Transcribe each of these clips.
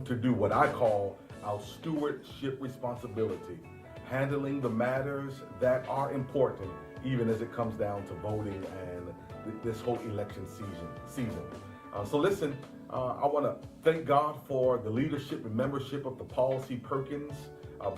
to do what I call our stewardship responsibility, handling the matters that are important, even as it comes down to voting and this whole election season. So listen, I want to thank God for the leadership and membership of the Paul C. Perkins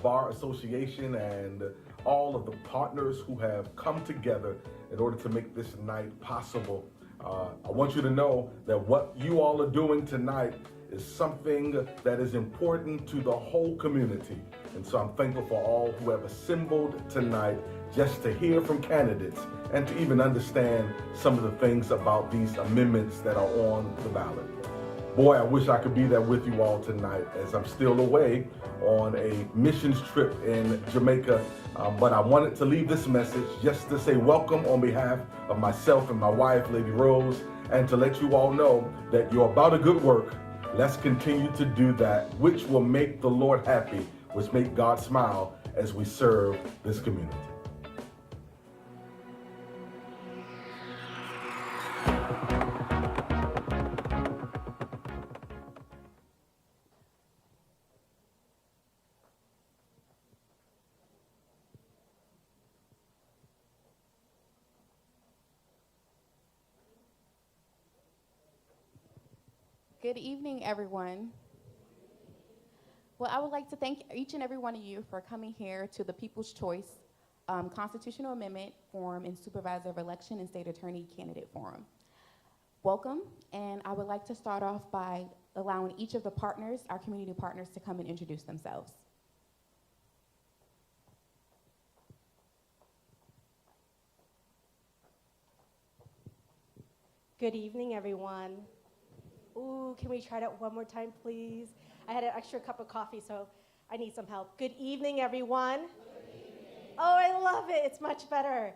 Bar Association and all of the partners who have come together in order to make this night possible. I want you to know that what you all are doing tonight is something that is important to the whole community. And so I'm thankful for all who have assembled tonight just to hear from candidates and to even understand some of the things about these amendments that are on the ballot. Boy, I wish I could be there with you all tonight as I'm still away on a missions trip in Jamaica. But I wanted to leave this message just to say welcome on behalf of myself and my wife, Lady Rose, and to let you all know that you're about a good work. Let's continue to do that, which will make the Lord happy, which make God smile as we serve this community. Good evening, everyone. Well, I would like to thank each and every one of you for coming here to the People's Choice Constitutional Amendment Forum and Supervisor of Election and State Attorney Candidate Forum. Welcome, and I would like to start off by allowing each of the partners, our community partners, to come and introduce themselves. Good evening, everyone. Ooh, can we try that one more time, please? I had an extra cup of coffee, so I need some help. Good evening, everyone. Good evening. Oh, I love it. It's much better.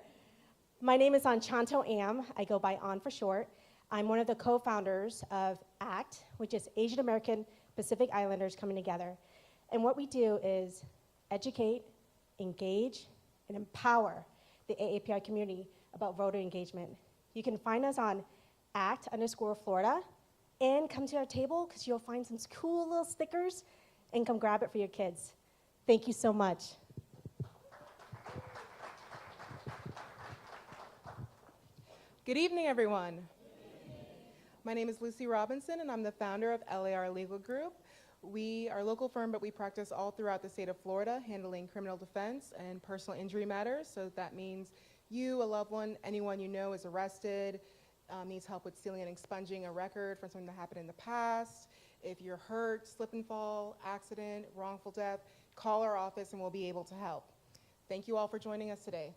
My name is Anchanto Am. I go by An for short. I'm one of the co-founders of ACT, which is Asian American Pacific Islanders coming together. And what we do is educate, engage, and empower the AAPI community about voter engagement. You can find us on ACT_Florida. And come to our table because you'll find some cool little stickers and come grab it for your kids. Thank you so much. Good evening, everyone. Good evening. My name is Lucy Robinson, and I'm the founder of LAR Legal Group. We are a local firm, but we practice all throughout the state of Florida, handling criminal defense and personal injury matters. So that means you, a loved one, anyone you know is arrested, needs help with sealing and expunging a record from something that happened in the past. If you're hurt, slip and fall, accident, wrongful death, call our office and we'll be able to help. Thank you all for joining us today.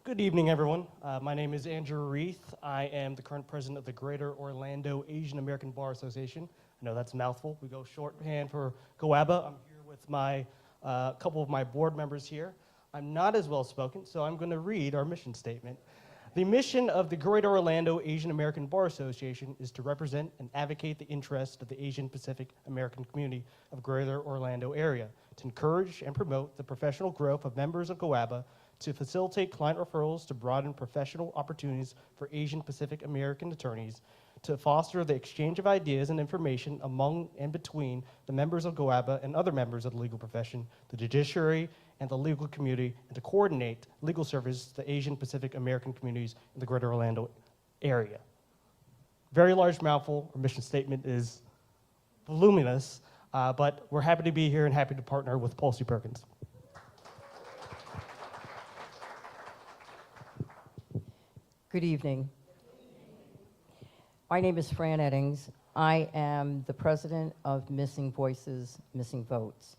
Good evening, everyone. My name is Andrew Reith. I am the current president of the Greater Orlando Asian American Bar Association. I know that's a mouthful. We go shorthand for GOABA. I'm here with my couple of my board members here. I'm not as well spoken, so I'm going to read our mission statement. The mission of the Greater Orlando Asian American Bar Association is to represent and advocate the interests of the Asian Pacific American community of Greater Orlando area, to encourage and promote the professional growth of members of GOABA, to facilitate client referrals, to broaden professional opportunities for Asian Pacific American attorneys, to foster the exchange of ideas and information among and between the members of GOABA and other members of the legal profession, the judiciary, and the legal community, and to coordinate legal service to Asian Pacific American communities in the Greater Orlando area. Very large mouthful. Our mission statement is voluminous, but we're happy to be here and happy to partner with Paul C. Perkins. Good evening. My name is Fran Eddings. I am the president of Missing Voices, Missing Votes.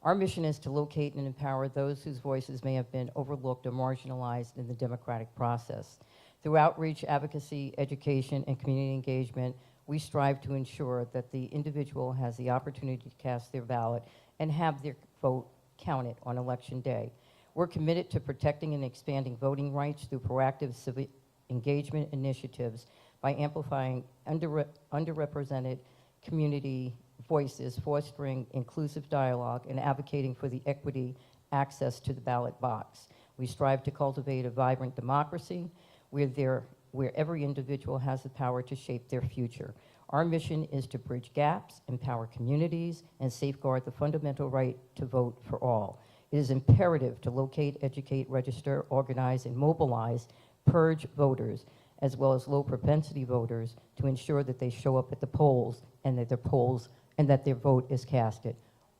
Our mission is to locate and empower those whose voices may have been overlooked or marginalized in the democratic process. Through outreach, advocacy, education, and community engagement, we strive to ensure that the individual has the opportunity to cast their ballot and have their vote counted on Election Day. We're committed to protecting and expanding voting rights through proactive civic engagement initiatives by amplifying underrepresented community voices, fostering inclusive dialogue, and advocating for the equity access to the ballot box. We strive to cultivate a vibrant democracy where there where every individual has the power to shape their future. Our mission is to bridge gaps, empower communities, and safeguard the fundamental right to vote for all. It is imperative to locate, educate, register, organize, and mobilize purge voters, as well as low propensity voters, to ensure that they show up at the polls and that their vote is casted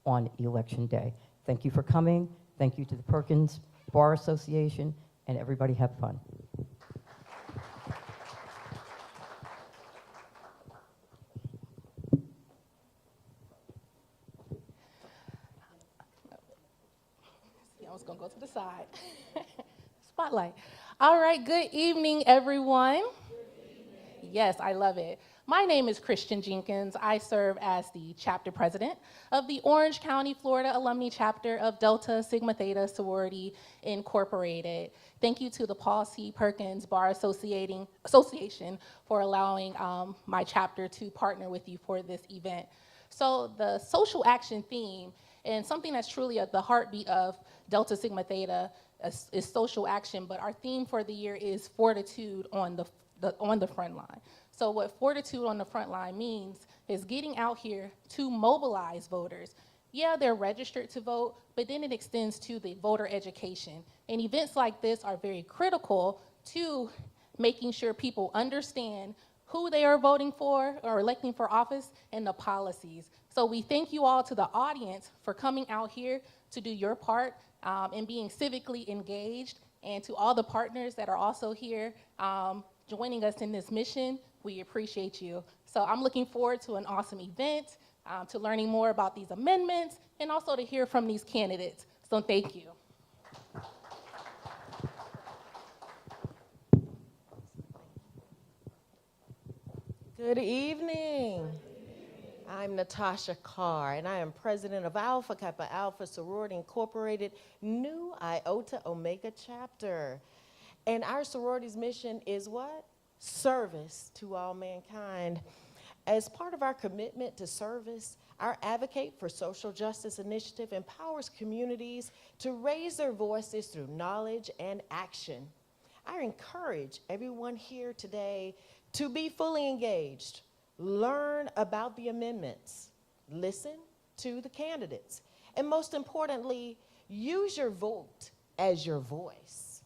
on Election Day. Thank you for coming. Thank you to the Perkins Bar Association, and everybody have fun. I was gonna go to the side. Spotlight. All right, good evening, everyone. Yes, I love it. My name is Christian Jenkins. I serve as the chapter president of the Orange County, Florida Alumni Chapter of Delta Sigma Theta Sorority Incorporated. Thank you to the Paul C. Perkins Bar Association for allowing my chapter to partner with you for this event. So the social action theme, and something that's truly at the heartbeat of Delta Sigma Theta is social action, but our theme for the year is fortitude on the front line. So what fortitude on the front line means is getting out here to mobilize voters. Yeah, they're registered to vote, but then it extends to the voter education. And events like this are very critical to making sure people understand who they are voting for or electing for office and the policies. So we thank you all to the audience for coming out here to do your part and being civically engaged, and to all the partners that are also here joining us in this mission. We appreciate you. So I'm looking forward to an awesome event, to learning more about these amendments, and also to hear from these candidates. So thank you. Good evening. I'm Natasha Carr, and I am president of Alpha Kappa Alpha Sorority Incorporated, New Iota Omega Chapter. And our sorority's mission is what? Service to all mankind. As part of our commitment to service, our Advocate for Social Justice initiative empowers communities to raise their voices through knowledge and action. I encourage everyone here today to be fully engaged, learn about the amendments, listen to the candidates, and most importantly, use your vote as your voice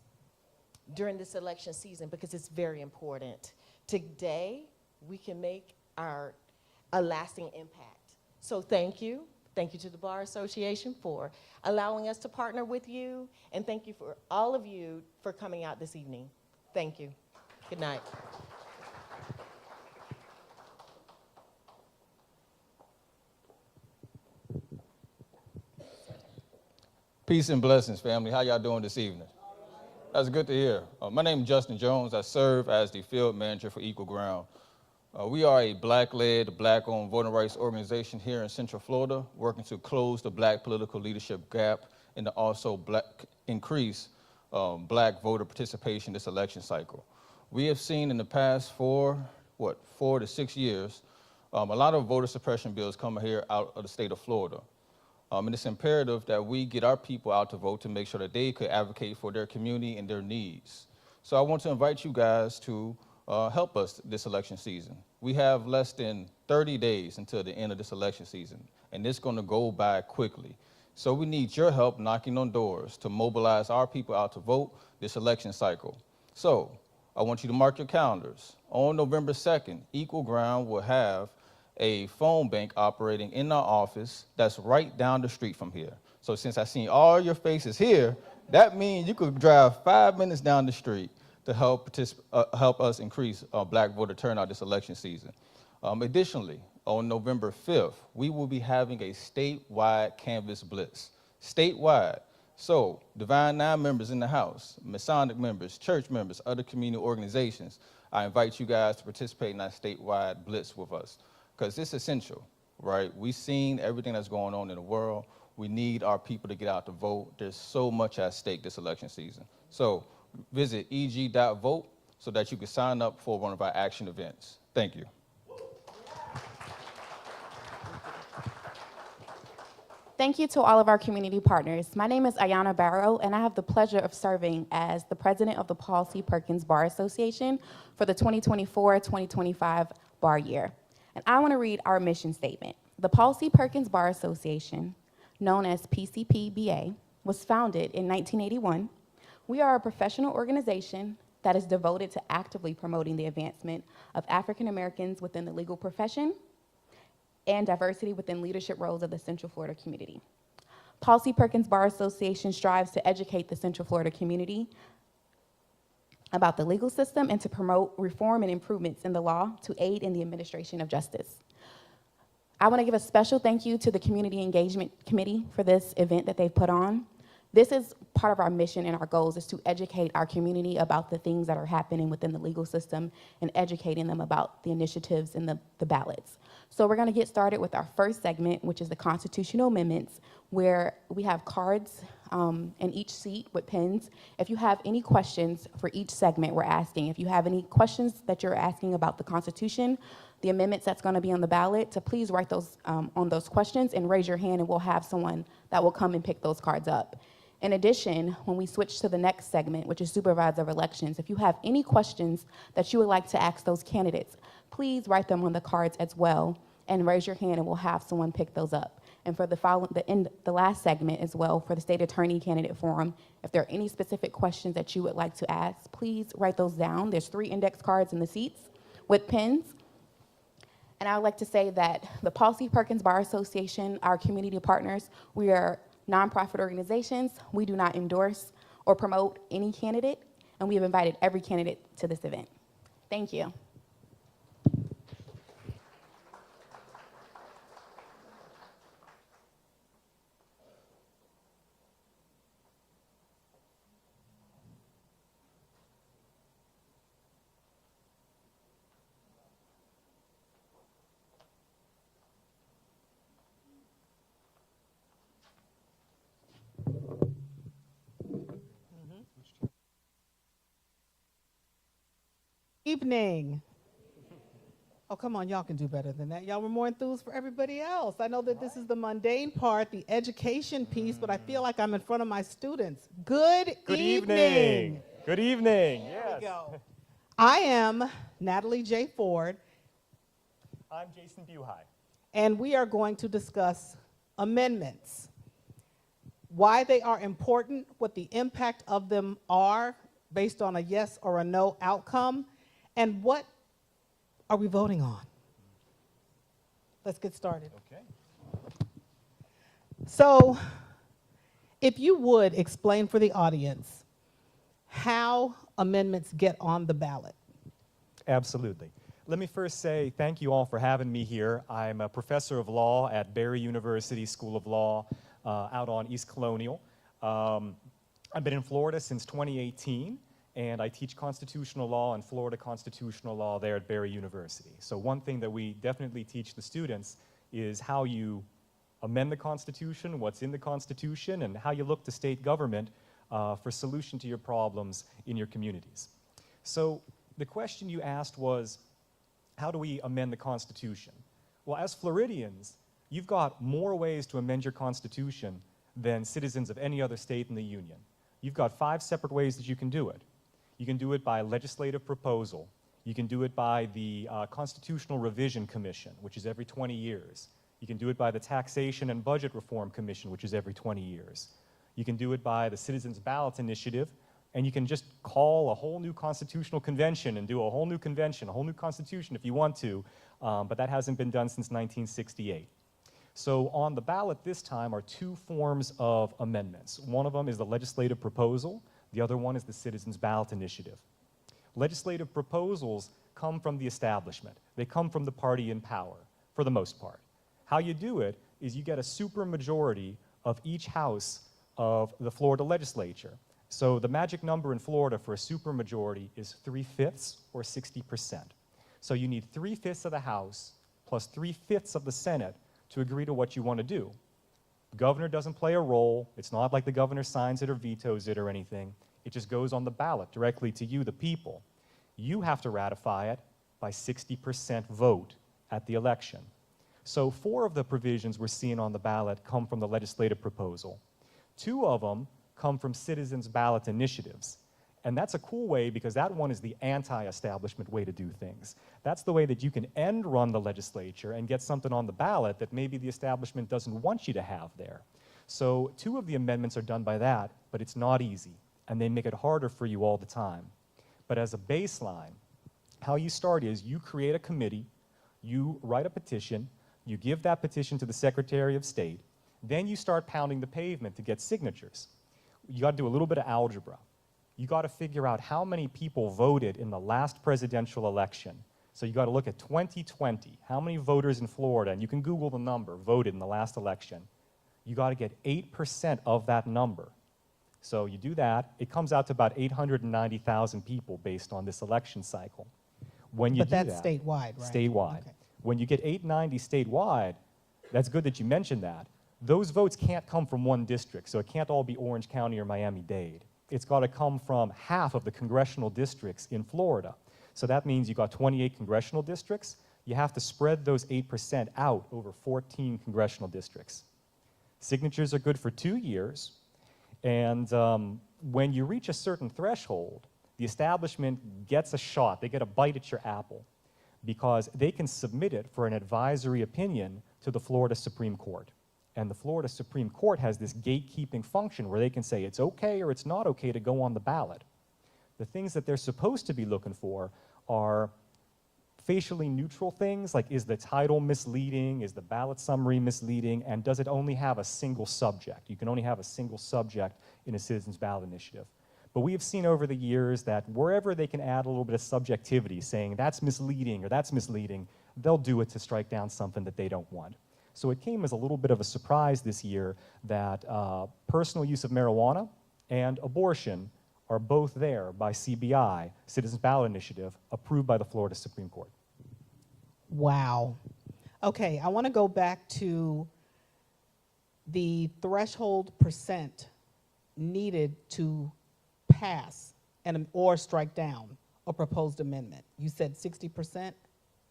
during this election season, because it's very important. Today, we can make a lasting impact. So thank you. Thank you to the Bar Association for allowing us to partner with you, and thank you for all of you for coming out this evening. Thank you. Good night. Peace and blessings, family. How y'all doing this evening? That's good to hear. My name is Justin Jones. I serve as the field manager for Equal Ground. We are a black-led, black-owned voting rights organization here in Central Florida, working to close the black political leadership gap and to also increase black voter participation this election cycle. We have seen in the past 4 to 6 years, a lot of voter suppression bills coming here out of the state of Florida. And it's imperative that we get our people out to vote to make sure that they could advocate for their community and their needs. So I want to invite you guys to help us this election season. We have less than 30 days until the end of this election season, and it's going to go by quickly. So we need your help knocking on doors to mobilize our people out to vote this election cycle. So I want you to mark your calendars. On November 2nd, Equal Ground will have a phone bank operating in our office that's right down the street from here. So since I seen all your faces here, that means you could drive 5 minutes down the street to help us increase black voter turnout this election season. Additionally, on November 5th, we will be having a statewide canvas blitz, statewide. So Divine Nine members in the house, Masonic members, church members, other community organizations, I invite you guys to participate in that statewide blitz with us, because it's essential, right? We've seen everything that's going on in the world. We need our people to get out to vote. There's so much at stake this election season. So visit eg.vote so that you can sign up for one of our action events. Thank you. Thank you to all of our community partners. My name is Ayana Barrow, and I have the pleasure of serving as the president of the Paul C. Perkins Bar Association for the 2024-2025 bar year. And I want to read our mission statement. The Paul C. Perkins Bar Association, known as Pcpba, was founded in 1981. We are a professional organization that is devoted to actively promoting the advancement of African Americans within the legal profession and diversity within leadership roles of the Central Florida community. Paul C. Perkins Bar Association strives to educate the Central Florida community about the legal system and to promote reform and improvements in the law to aid in the administration of justice. I want to give a special thank you to the Community Engagement Committee for this event that they've put on. This is part of our mission and our goals is to educate our community about the things that are happening within the legal system and educating them about the initiatives and the ballots. So we're going to get started with our first segment, which is the constitutional amendments, where we have cards in each seat with pens. If you have any questions for each segment, we're asking. If you have any questions that you're asking about the Constitution, the amendments that's going to be on the ballot, to please write those on those questions and raise your hand, and we'll have someone that will come and pick those cards up. In addition, when we switch to the next segment, which is supervisor of elections, if you have any questions that you would like to ask those candidates, please write them on the cards as well and raise your hand and we'll have someone pick those up. And for the last segment as well, for the state attorney candidate forum, if there are any specific questions that you would like to ask, please write those down. There's 3 index cards in the seats with pens. And I would like to say that the Paul C. Perkins Bar Association, our community partners, we are nonprofit organizations. We do not endorse or promote any candidate, and we have invited every candidate to this event. Thank you. Evening. Oh, come on, y'all can do better than that. Y'all were more enthused for everybody else. I know that this is the mundane part, the education piece, but I feel like I'm in front of my students. Good evening. Good evening. There Yes. we go. I am Natalie J. Ford, I'm Jason Buhai. and we are going to discuss amendments, why they are important, what the impact of them are based on a yes or a no outcome, and what are we voting on? Let's get started. Okay. So, if you would explain for the audience how amendments get on the ballot. Absolutely. Let me first say thank you all for having me here. I'm a professor of law at Barry University School of Law out on East Colonial. I've been in Florida since 2018. And I teach constitutional law and Florida constitutional law there at Barry University. So one thing that we definitely teach the students is how you amend the Constitution, what's in the Constitution, and how you look to state government for solution to your problems in your communities. So the question you asked was, how do we amend the Constitution? Well, as Floridians, you've got more ways to amend your Constitution than citizens of any other state in the Union. You've got 5 separate ways that you can do it. You can do it by legislative proposal. You can do it by the Constitutional Revision Commission, which is every 20 years. You can do it by the Taxation and Budget Reform Commission, which is every 20 years. You can do it by the Citizens Ballot Initiative, and you can just call a whole new constitutional convention and do a whole new convention, a whole new constitution if you want to, but that hasn't been done since 1968. So on the ballot this time are 2 forms of amendments. One of them is the legislative proposal. The other one is the Citizens Ballot Initiative. Legislative proposals come from the establishment. They come from the party in power, for the most part. How you do it is you get a supermajority of each house of the Florida legislature. So the magic number in Florida for a supermajority is 3/5 or 60%. So you need 3/5 of the House plus 3/5 of the Senate to agree to what you want to do. The governor doesn't play a role. It's not like the governor signs it or vetoes it or anything. It just goes on the ballot directly to you, the people. You have to ratify it by 60% vote at the election. So 4 of the provisions we're seeing on the ballot come from the legislative proposal. 2 of them come from citizens' ballot initiatives. And that's a cool way because that one is the anti-establishment way to do things. That's the way that you can end run the legislature and get something on the ballot that maybe the establishment doesn't want you to have there. So 2 of the amendments are done by that, but it's not easy, and they make it harder for you all the time. But as a baseline, how you start is you create a committee, you write a petition, you give that petition to the Secretary of State, then you start pounding the pavement to get signatures. You got to do a little bit of algebra. You got to figure out how many people voted in the last presidential election. So you got to look at 2020, how many voters in Florida, and you can Google the number, voted in the last election. You got to get 8% of that number. So you do that, it comes out to about 890,000 people based on this election cycle. When you But do that's that, statewide, right? statewide. Okay. When you get 890 statewide, that's good that you mentioned that. Those votes can't come from one district, so it can't all be Orange County or Miami-Dade. It's got to come from half of the congressional districts in Florida. So that means you got 28 congressional districts. You have to spread those 8% out over 14 congressional districts. Signatures are good for 2 years, and when you reach a certain threshold, the establishment gets a shot, they get a bite at your apple, because they can submit it for an advisory opinion to the Florida Supreme Court. And the Florida Supreme Court has this gatekeeping function where they can say it's okay or it's not okay to go on the ballot. The things that they're supposed to be looking for are facially neutral things, like is the title misleading, is the ballot summary misleading, and does it only have a single subject? You can only have a single subject in a citizens ballot initiative. But we have seen over the years that wherever they can add a little bit of subjectivity, saying that's misleading or that's misleading, they'll do it to strike down something that they don't want. So it came as a little bit of a surprise this year that personal use of marijuana and abortion are both there by CBI, Citizens Ballot Initiative, approved by the Florida Supreme Court. Wow. Okay, I want to go back to the threshold percent needed to pass or strike down a proposed amendment. You said 60%?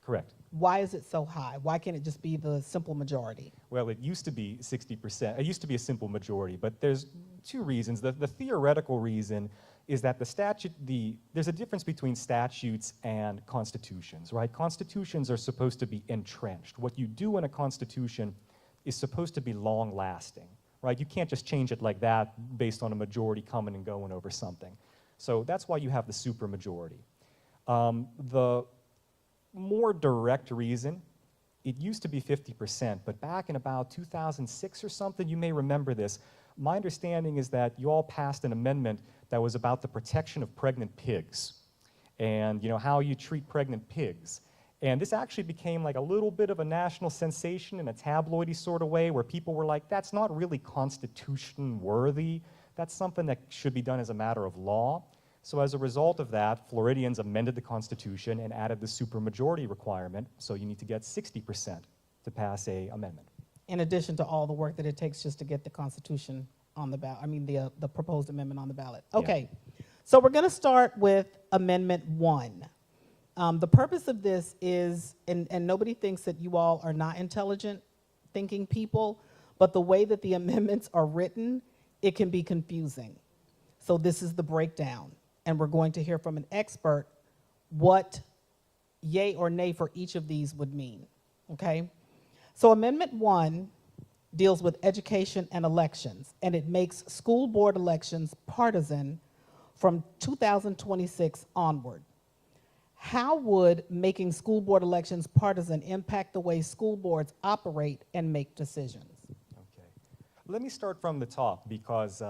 Correct. Why is it so high? Why can't it just be the simple majority? Well, it used to be 60%. It used to be a simple majority, but there's 2 reasons. The theoretical reason is that there's a difference between statutes and constitutions, right? Constitutions are supposed to be entrenched. What you do in a constitution is supposed to be long-lasting, right? You can't just change it like that based on a majority coming and going over something. So that's why you have the supermajority. The more direct reason, it used to be 50%, but back in about 2006 or something, you may remember this, my understanding is that you all passed an amendment that was about the protection of pregnant pigs and how you treat pregnant pigs. And this actually became like a little bit of a national sensation in a tabloidy sort of way where people were like, that's not really constitution worthy. That's something that should be done as a matter of law. So as a result of that, Floridians amended the Constitution and added the supermajority requirement, so you need to get 60% to pass an amendment. In addition to all the work that it takes just to get the Constitution on the ballot, the proposed amendment on the ballot. Okay, so we're gonna start with Amendment 1. The purpose of this is, and nobody thinks that you all are not intelligent thinking people, but the way that the amendments are written, it can be confusing. So this is the breakdown. And we're going to hear from an expert what yay or nay for each of these would mean, okay? So Amendment 1 deals with education and elections, and it makes school board elections partisan from 2026 onward. How would making school board elections partisan impact the way school boards operate and make decisions? Okay. Let me start from the top because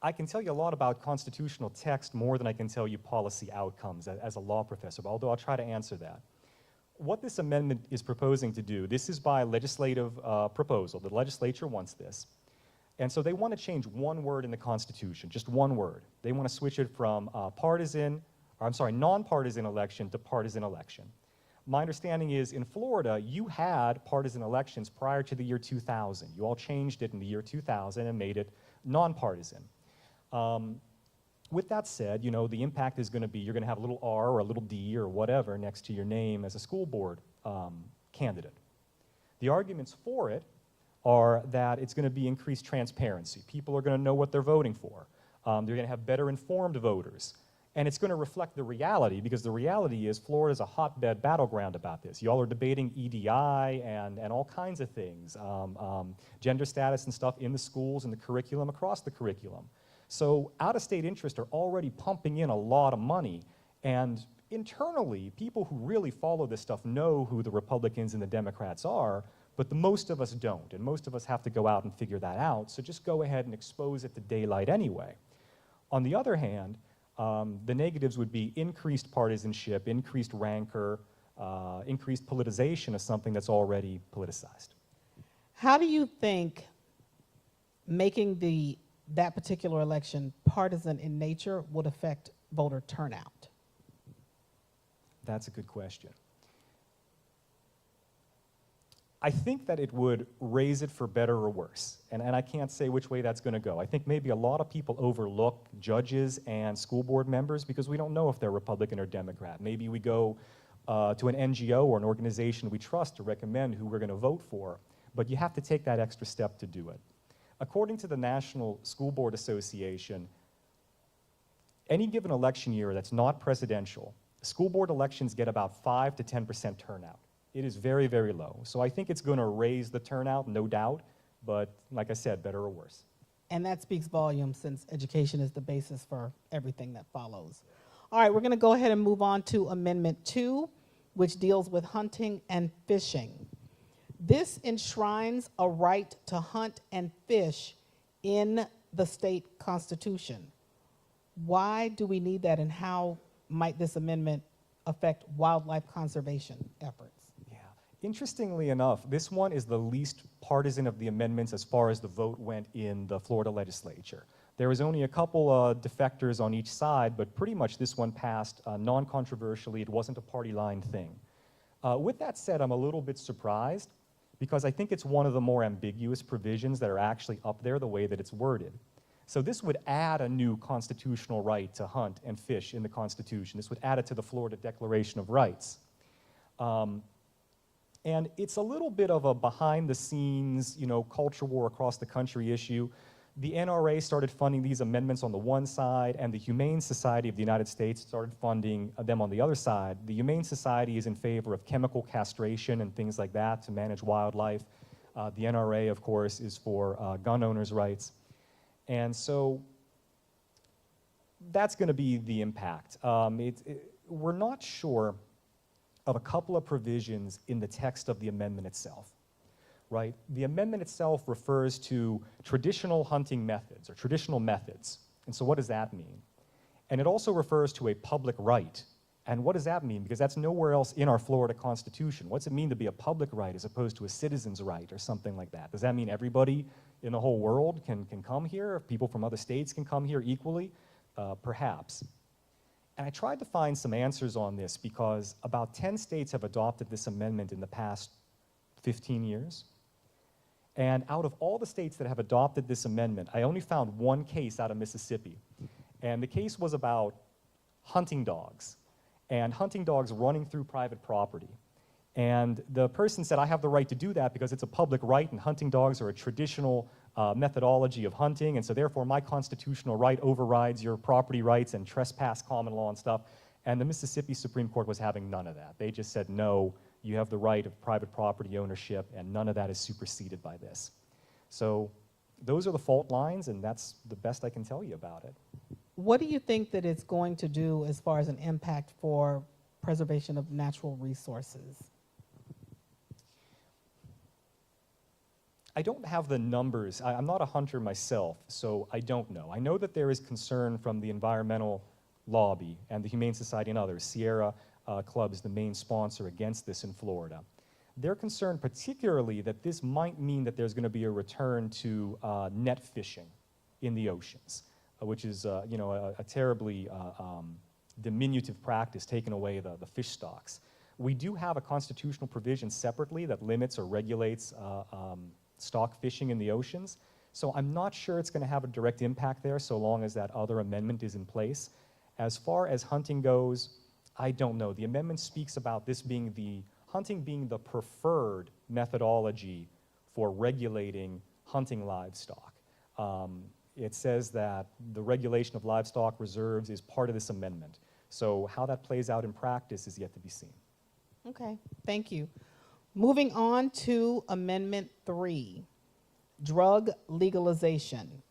I can tell you a lot about constitutional text more than I can tell you policy outcomes as a law professor, although I'll try to answer that. What this amendment is proposing to do, this is by legislative proposal. The legislature wants this. And so they want to change one word in the Constitution, just one word. They want to switch it from nonpartisan election to partisan election. My understanding is in Florida, you had partisan elections prior to the year 2000. You all changed it in the year 2000 and made it nonpartisan. With that said, the impact is going to be you're going to have a little R or a little D or whatever next to your name as a school board candidate. The arguments for it are that it's going to be increased transparency. People are going to know what they're voting for. They're going to have better informed voters. And it's going to reflect the reality, because the reality is Florida is a hotbed battleground about this. Y'all are debating EDI and all kinds of things, gender status and stuff in the schools and the curriculum, across the curriculum. So out-of-state interests are already pumping in a lot of money. And internally, people who really follow this stuff know who the Republicans and the Democrats are, but the most of us don't, and most of us have to go out and figure that out, so just go ahead and expose it to daylight anyway. On the other hand, the negatives would be increased partisanship, increased rancor, increased politicization of something that's already politicized. How do you think making that particular election partisan in nature would affect voter turnout? That's a good question. I think that it would raise it for better or worse, and I can't say which way that's going to go. I think maybe a lot of people overlook judges and school board members because we don't know if they're Republican or Democrat. Maybe we go to an NGO or an organization we trust to recommend who we're going to vote for, but you have to take that extra step to do it. According to the National School Board Association, any given election year that's not presidential, school board elections get about 5 to 10% turnout. It is very, very low. So I think it's going to raise the turnout, no doubt, but like I said, better or worse. And that speaks volumes, since education is the basis for everything that follows. All right, we're going to go ahead and move on to Amendment 2, which deals with hunting and fishing. This enshrines a right to hunt and fish in the state constitution. Why do we need that, and how might this amendment affect wildlife conservation efforts? Interestingly enough, this one is the least partisan of the amendments as far as the vote went in the Florida legislature. There was only a couple defectors on each side, but pretty much this one passed non-controversially. It wasn't a party line thing. With that said, I'm a little bit surprised because I think it's one of the more ambiguous provisions that are actually up there the way that it's worded. So this would add a new constitutional right to hunt and fish in the Constitution. This would add it to the Florida Declaration of Rights. And it's a little bit of a behind-the-scenes, culture war across the country issue. The NRA started funding these amendments on the one side, and the Humane Society of the United States started funding them on the other side. The Humane Society is in favor of chemical castration and things like that to manage wildlife. The NRA, of course, is for gun owners' rights. And so that's going to be the impact. We're not sure of a couple of provisions in the text of the amendment itself, right? The amendment itself refers to traditional hunting methods or traditional methods. And so what does that mean? And it also refers to a public right. And what does that mean? Because that's nowhere else in our Florida Constitution. What's it mean to be a public right as opposed to a citizen's right or something like that? Does that mean everybody in the whole world can come here? People from other states can come here equally? Perhaps. And I tried to find some answers on this because about 10 states have adopted this amendment in the past 15 years. And out of all the states that have adopted this amendment, I only found one case out of Mississippi. And the case was about hunting dogs, and hunting dogs running through private property. And the person said, I have the right to do that because it's a public right, and hunting dogs are a traditional methodology of hunting, and so therefore my constitutional right overrides your property rights and trespass common law and stuff. And the Mississippi Supreme Court was having none of that. They just said, no, you have the right of private property ownership, and none of that is superseded by this. So those are the fault lines, and that's the best I can tell you about it. What do you think that it's going to do as far as an impact for preservation of natural resources? I don't have the numbers. I'm not a hunter myself, so I don't know. I know that there is concern from the environmental lobby and the Humane Society and others. Sierra Club is the main sponsor against this in Florida. They're concerned particularly that this might mean that there's going to be a return to net fishing in the oceans, which is a terribly diminutive practice, taking away the fish stocks. We do have a constitutional provision separately that limits or regulates stock fishing in the oceans. So I'm not sure it's going to have a direct impact there so long as that other amendment is in place. As far as hunting goes, I don't know. The amendment speaks about this being the hunting being the preferred methodology for regulating hunting livestock. It says that the regulation of livestock reserves is part of this amendment. So how that plays out in practice is yet to be seen. Okay, thank you. Moving on to Amendment 3, drug legalization.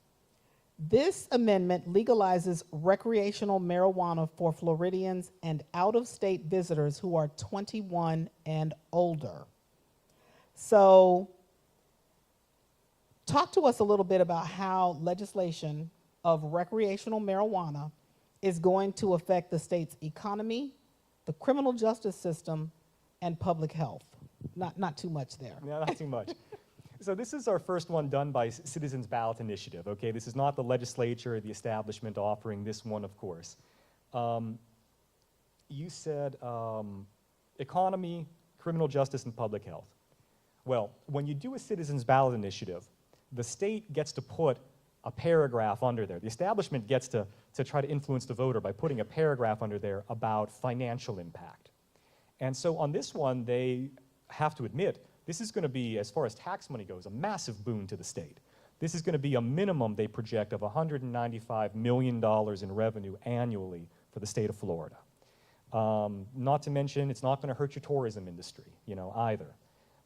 This amendment legalizes recreational marijuana for Floridians and out-of-state visitors who are 21 and older. So, talk to us a little bit about how legislation of recreational marijuana is going to affect the state's economy, the criminal justice system, and public health. Not too much there. No, not too much. So this is our first one done by Citizens Ballot Initiative, okay? This is not the legislature or the establishment offering this one, of course. You said economy, criminal justice, and public health. Well, when you do a Citizens Ballot Initiative, the state gets to put a paragraph under there. The establishment gets to try to influence the voter by putting a paragraph under there about financial impact. And so on this one, they have to admit, this is going to be, as far as tax money goes, a massive boon to the state. This is going to be a minimum, they project, of $195 million in revenue annually for the state of Florida. Not to mention, it's not going to hurt your tourism industry, either.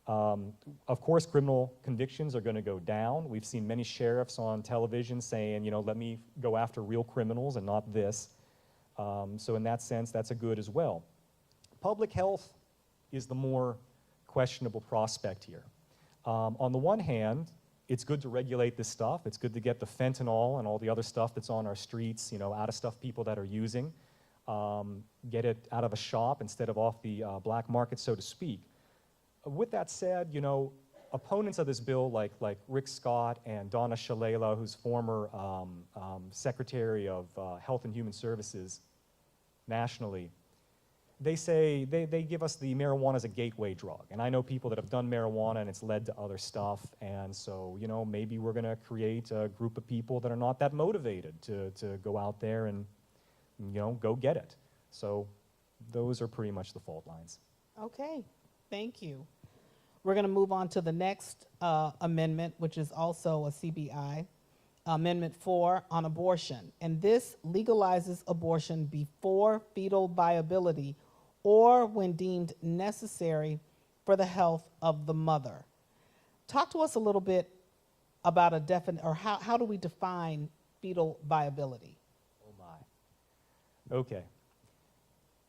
Of course, criminal convictions are going to go down. We've seen many sheriffs on television saying, let me go after real criminals and not this. So in that sense, that's a good as well. Public health is the more questionable prospect here. On the one hand, it's good to regulate this stuff. It's good to get the fentanyl and all the other stuff that's on our streets, out of stuff people that are using. Get it out of a shop instead of off the black market, so to speak. With that said, opponents of this bill like Rick Scott and Donna Shalala, who's former Secretary of Health and Human Services nationally, they say, they give us the marijuana as a gateway drug. And I know people that have done marijuana and it's led to other stuff. And so, maybe we're going to create a group of people that are not that motivated to go out there and, go get it. So those are pretty much the fault lines. Okay, thank you. We're going to move on to the next amendment, which is also a CBI, Amendment 4 on abortion. And this legalizes abortion before fetal viability or when deemed necessary for the health of the mother. Talk to us a little bit about how do we define fetal viability? Oh my. Okay.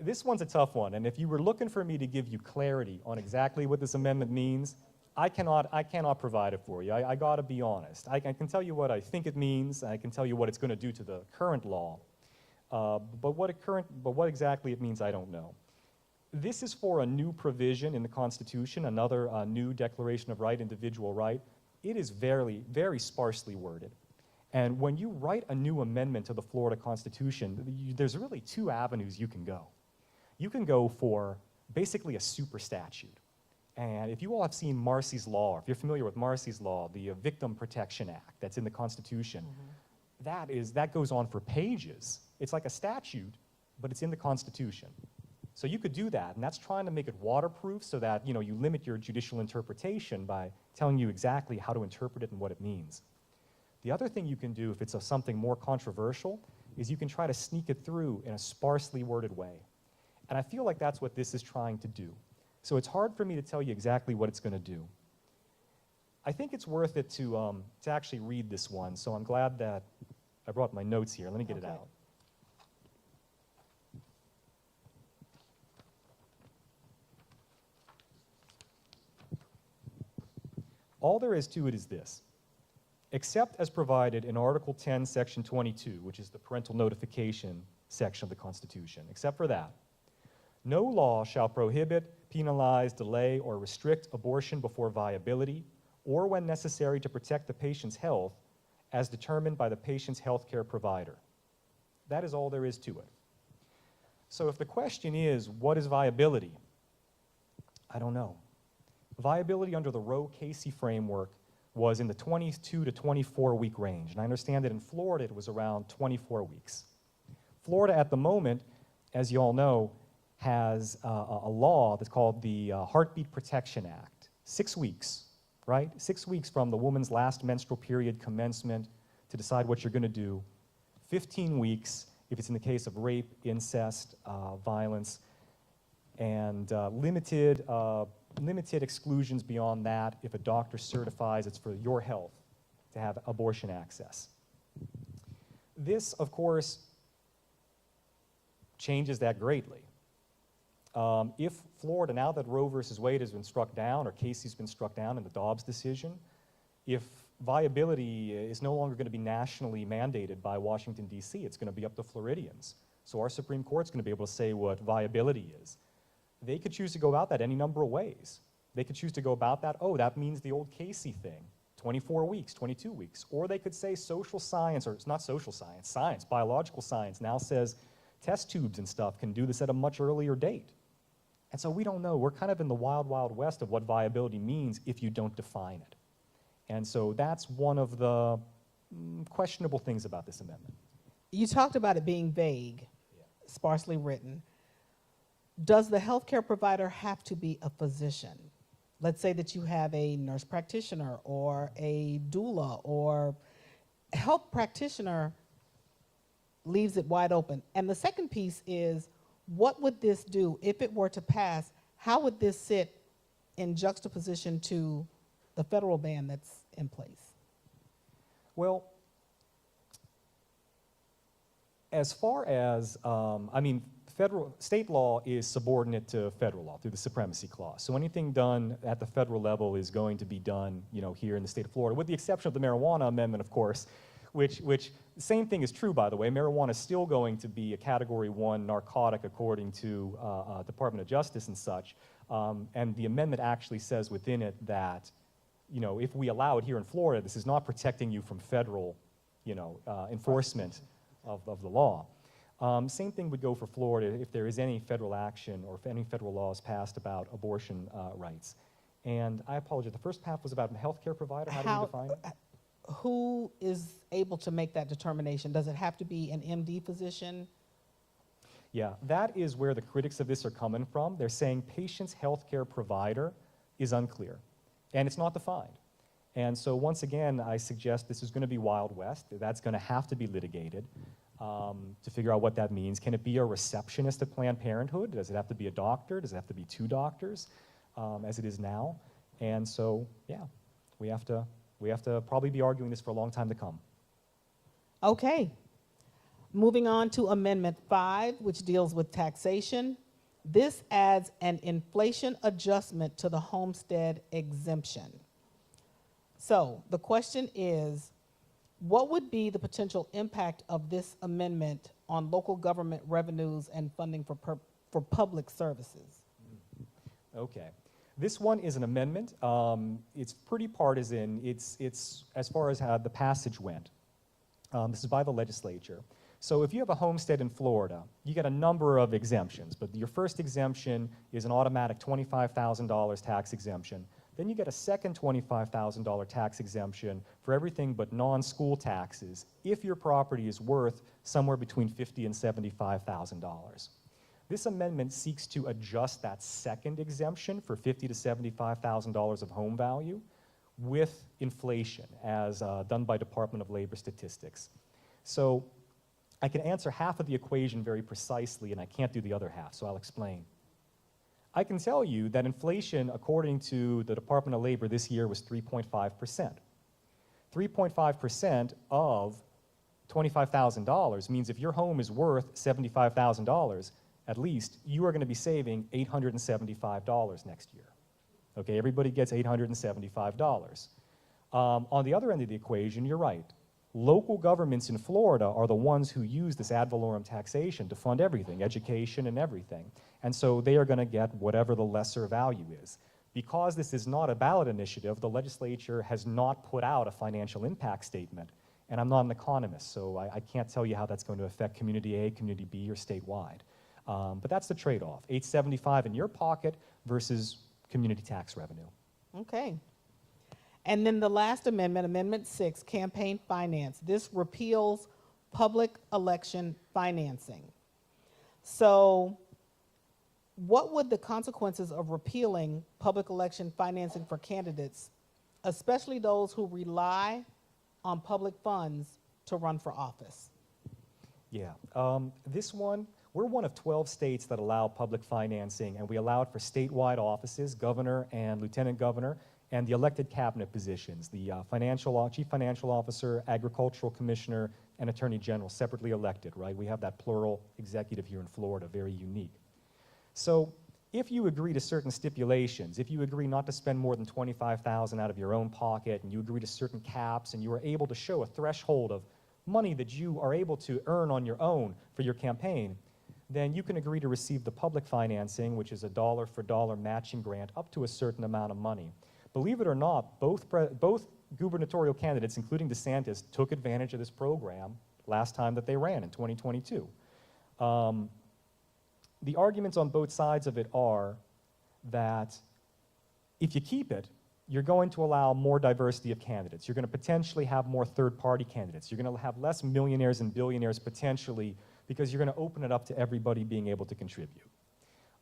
This one's a tough one, and if you were looking for me to give you clarity on exactly what this amendment means, I cannot provide it for you. I gotta be honest. I can tell you what I think it means, I can tell you what it's gonna do to the current law, but what exactly it means, I don't know. This is for a new provision in the Constitution, another new Declaration of Right, individual right. It is very, very sparsely worded. And when you write a new amendment to the Florida Constitution, there's really two avenues you can go. You can go for basically a super statute. And if you all have seen Marcy's Law, if you're familiar with Marcy's Law, the Victim Protection Act that's in the Constitution, that goes on for pages. It's like a statute, but it's in the Constitution. So you could do that, and that's trying to make it waterproof so that you limit your judicial interpretation by telling you exactly how to interpret it and what it means. The other thing you can do, if it's something more controversial, is you can try to sneak it through in a sparsely worded way. And I feel like that's what this is trying to do. So it's hard for me to tell you exactly what it's going to do. I think it's worth it to actually read this one, so I'm glad that I brought my notes here. Let me get it out. All there is to it is this. Except as provided in Article 10, Section 22, which is the parental notification section of the Constitution, except for that, no law shall prohibit, penalize, delay, or restrict abortion before viability or when necessary to protect the patient's health as determined by the patient's health care provider. That is all there is to it. So if the question is, what is viability? I don't know. Viability under the Roe-Casey framework was in the 22 to 24 week range, and I understand that in Florida it was around 24 weeks. Florida at the moment, as you all know, has a law that's called the Heartbeat Protection Act. 6 weeks, right? 6 weeks from the woman's last menstrual period commencement to decide what you're going to do. 15 weeks if it's in the case of rape, incest, violence, and limited exclusions beyond that if a doctor certifies it's for your health to have abortion access. This, of course, changes that greatly. If Florida, now that Roe versus Wade has been struck down, or Casey's been struck down in the Dobbs decision, if viability is no longer going to be nationally mandated by Washington, D.C., it's going to be up to Floridians. So our Supreme Court's going to be able to say what viability is. They could choose to go about that any number of ways. They could choose to go about that, oh, that means the old Casey thing, 24 weeks, 22 weeks. Or they could say social science, or it's not social science, science, biological science now says test tubes and stuff can do this at a much earlier date. And so we don't know. We're kind of in the wild, wild west of what viability means if you don't define it. And so that's one of the questionable things about this amendment. You talked about it being vague, sparsely written. Does the healthcare provider have to be a physician? Let's say that you have a nurse practitioner or a doula, or health practitioner leaves it wide open. And the second piece is, what would this do if it were to pass? How would this sit in juxtaposition to the federal ban that's in place? Well, as far as, state law is subordinate to federal law through the Supremacy Clause. So anything done at the federal level is going to be done, here in the state of Florida, with the exception of the marijuana amendment, of course, which the same thing is true, by the way. Marijuana is still going to be a Category 1 narcotic according to Department of Justice and such. And the amendment actually says within it that, if we allow it here in Florida, this is not protecting you from federal, enforcement of the law. Same thing would go for Florida if there is any federal action or if any federal law is passed about abortion rights. And I apologize, the first half was about a healthcare provider. How do we define it? Who is able to make that determination? Does it have to be an MD physician? Yeah, that is where the critics of this are coming from. They're saying patient's healthcare provider is unclear, and it's not defined. And so once again, I suggest this is going to be Wild West. That's going to have to be litigated to figure out what that means. Can it be a receptionist at Planned Parenthood? Does it have to be a doctor? Does it have to be 2 doctors, as it is now? And so, yeah, we have to probably be arguing this for a long time to come. Okay. Moving on to Amendment 5, which deals with taxation. This adds an inflation adjustment to the homestead exemption. So the question is, what would be the potential impact of this amendment on local government revenues and funding for public services? Okay. This one is an amendment. It's pretty partisan. It's as far as how the passage went. This is by the legislature. So if you have a homestead in Florida, you get a number of exemptions, but your first exemption is an automatic $25,000 tax exemption. Then you get a second $25,000 tax exemption for everything but non-school taxes if your property is worth somewhere between $50,000 and $75,000. This amendment seeks to adjust that second exemption for $50,000 to $75,000 of home value with inflation, as done by Department of Labor statistics. So I can answer half of the equation very precisely, and I can't do the other half, so I'll explain. I can tell you that inflation, according to the Department of Labor this year, was 3.5%. 3.5% of $25,000 means if your home is worth $75,000, at least, you are going to be saving $875 next year. Okay, everybody gets $875. On the other end of the equation, you're right. Local governments in Florida are the ones who use this ad valorem taxation to fund everything, education and everything. And so they are going to get whatever the lesser value is. Because this is not a ballot initiative, the legislature has not put out a financial impact statement. And I'm not an economist, so I can't tell you how that's going to affect Community A, Community B, or statewide. But that's the trade-off, $875 in your pocket versus community tax revenue. Okay. And then the last amendment, Amendment 6, campaign finance. This repeals public election financing. So what would the consequences of repealing public election financing for candidates, especially those who rely on public funds to run for office? Yeah, this one, we're one of 12 states that allow public financing, and we allow it for statewide offices, governor and lieutenant governor, and the elected cabinet positions, the chief financial officer, agricultural commissioner, and attorney general, separately elected, right? We have that plural executive here in Florida, very unique. So if you agree to certain stipulations, if you agree not to spend more than $25,000 out of your own pocket, and you agree to certain caps, and you are able to show a threshold of money that you are able to earn on your own for your campaign, then you can agree to receive the public financing, which is a dollar for dollar matching grant up to a certain amount of money. Believe it or not, both gubernatorial candidates, including DeSantis, took advantage of this program last time that they ran in 2022. The arguments on both sides of it are that if you keep it, you're going to allow more diversity of candidates. You're going to potentially have more third-party candidates. You're going to have less millionaires and billionaires potentially because you're going to open it up to everybody being able to contribute.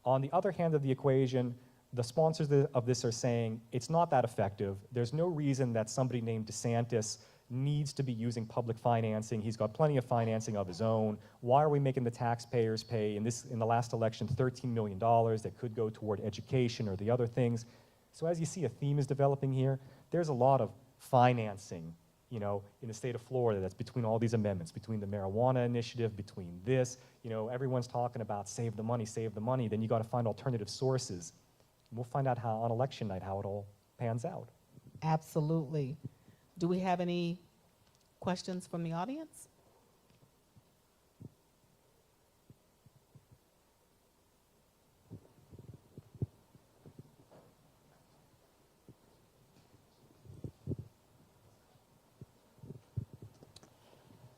On the other hand of the equation, the sponsors of this are saying it's not that effective. There's no reason that somebody named DeSantis needs to be using public financing. He's got plenty of financing of his own. Why are we making the taxpayers pay in the last election $13 million that could go toward education or the other things? So as you see, a theme is developing here. There's a lot of financing, you know, in the state of Florida that's between all these amendments, between the marijuana initiative, between this, you know, everyone's talking about save the money, then you got to find alternative sources. And we'll find out how on election night how it all pans out. Absolutely. Do we have any questions from the audience?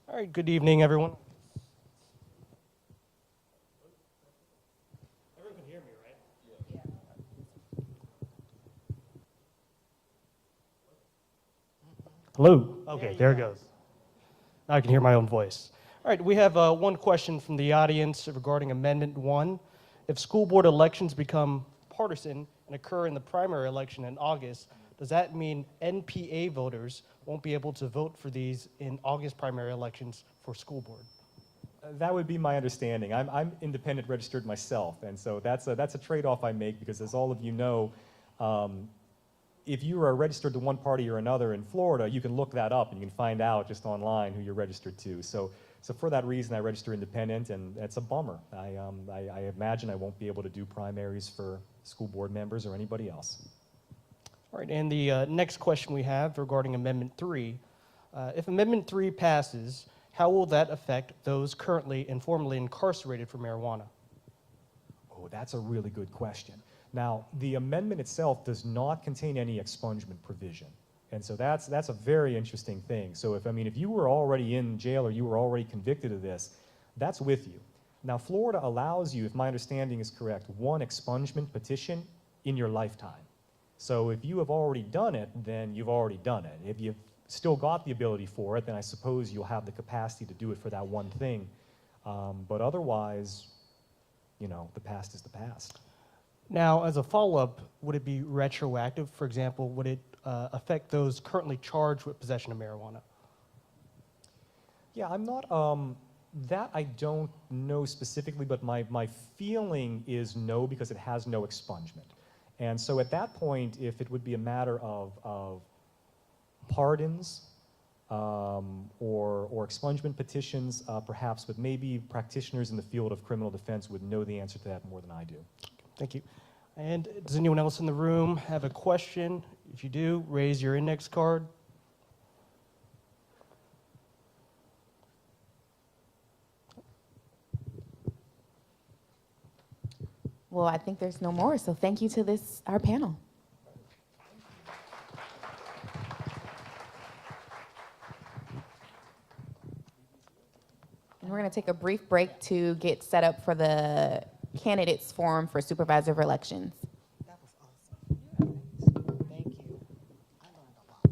All right, good evening, everyone. Everyone can hear me, right? Hello? Okay, there it goes. Now I can hear my own voice. All right, we have one question from the audience regarding Amendment 1. If school board elections become partisan and occur in the primary election in August, does that mean NPA voters won't be able to vote for these in August primary elections for school board? That would be my understanding. I'm independent registered myself, and so that's a trade-off I make because, as all of you know, if you are registered to one party or another in Florida, you can look that up and you can find out just online who you're registered to. So for that reason, I register independent, and it's a bummer. I imagine I won't be able to do primaries for school board members or anybody else. All right, and the next question we have regarding Amendment 3. If Amendment 3 passes, how will that affect those currently and formerly incarcerated for marijuana? Oh, that's a really good question. Now, the amendment itself does not contain any expungement provision. And so that's a very interesting thing. So if you were already in jail or you were already convicted of this, that's with you. Now, Florida allows you, if my understanding is correct, one expungement petition in your lifetime. So if you have already done it, then you've already done it. If you've still got the ability for it, then I suppose you'll have the capacity to do it for that one thing. But otherwise, you know, the past is the past. Now, as a follow-up, would it be retroactive? For example, would it affect those currently charged with possession of marijuana? Yeah, I'm not, that I don't know specifically, but my feeling is no, because it has no expungement. And so at that point, if it would be a matter of pardons or expungement petitions, perhaps, but maybe practitioners in the field of criminal defense would know the answer to that more than I do. Thank you. And does anyone else in the room have a question? If you do, raise your index card. Well, I think there's no more, so thank you to our panel. And we're going to take a brief break to get set up for the candidates forum for supervisor of elections. That was awesome. Thank you. I learned a lot.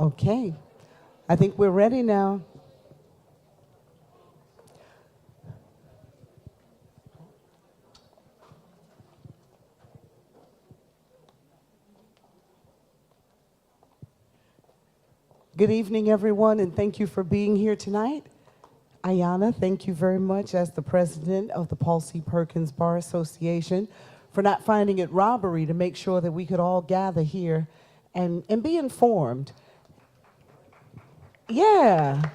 Okay, I think we're ready now. Good evening, everyone, and thank you for being here tonight. Ayana, thank you very much as the president of the Paul C. Perkins Bar Association for not finding it robbery to make sure that we could all gather here and be informed. Yeah.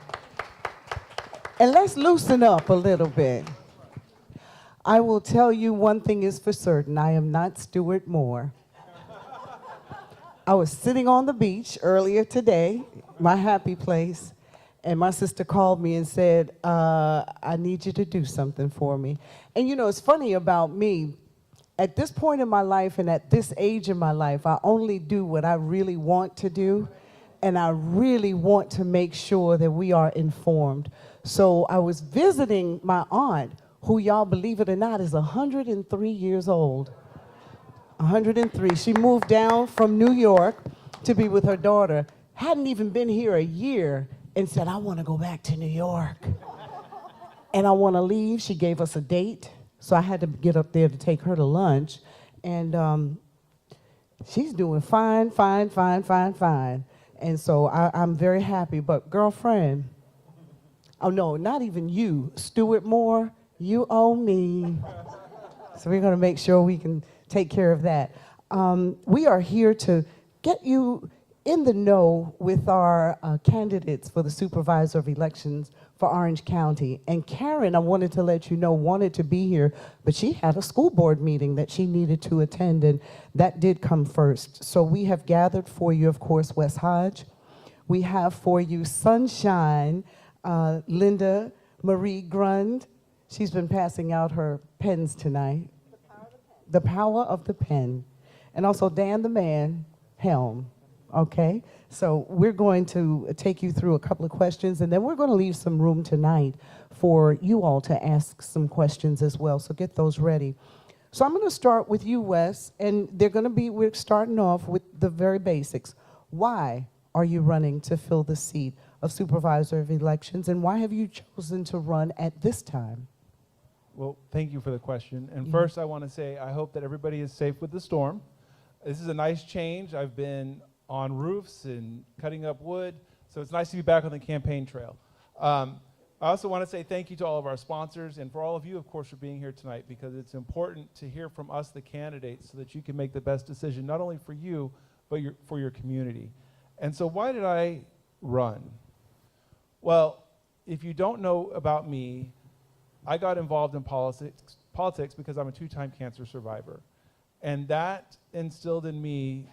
And let's loosen up a little bit. I will tell you one thing is for certain. I am not Stuart Moore. I was sitting on the beach earlier today, my happy place, and my sister called me and said, I need you to do something for me. And you know, it's funny about me. At this point in my life and at this age in my life, I only do what I really want to do, and I really want to make sure that we are informed. So I was visiting my aunt, who, y'all believe it or not, is 103 years old. 103. She moved down from New York to be with her daughter. Hadn't even been here a year and said, I want to go back to New York. And I want to leave. She gave us a date. So I had to get up there to take her to lunch. And she's doing fine, fine, fine, fine, fine. And so I'm very happy. But girlfriend, oh no, not even you, Stuart Moore, you owe me. So we're going to make sure we can take care of that. We are here to get you in the know with our candidates for the supervisor of elections for Orange County. And Karen, I wanted to let you know, wanted to be here, but she had a school board meeting that she needed to attend, and that did come first. So we have gathered for you, of course, Wes Hodge. We have for you Sunshine, Linda Marie Grund. She's been passing out her pens tonight. The power of the pen. And also Dan the Man Helm. Okay, so we're going to take you through a couple of questions, and then we're going to leave some room tonight for you all to ask some questions as well, so get those ready. So I'm going to start with you, Wes, and we're starting off with the very basics. Why are you running to fill the seat of Supervisor of Elections, and why have you chosen to run at this time? Well, thank you for the question. And first, I want to say I hope that everybody is safe with the storm. This is a nice change. I've been on roofs and cutting up wood, so it's nice to be back on the campaign trail. I also want to say thank you to all of our sponsors and for all of you, of course, for being here tonight, because it's important to hear from us, the candidates, so that you can make the best decision, not only for you, but for your community. And so why did I run? Well, if you don't know about me, I got involved in politics because I'm a two-time cancer survivor. And that instilled in me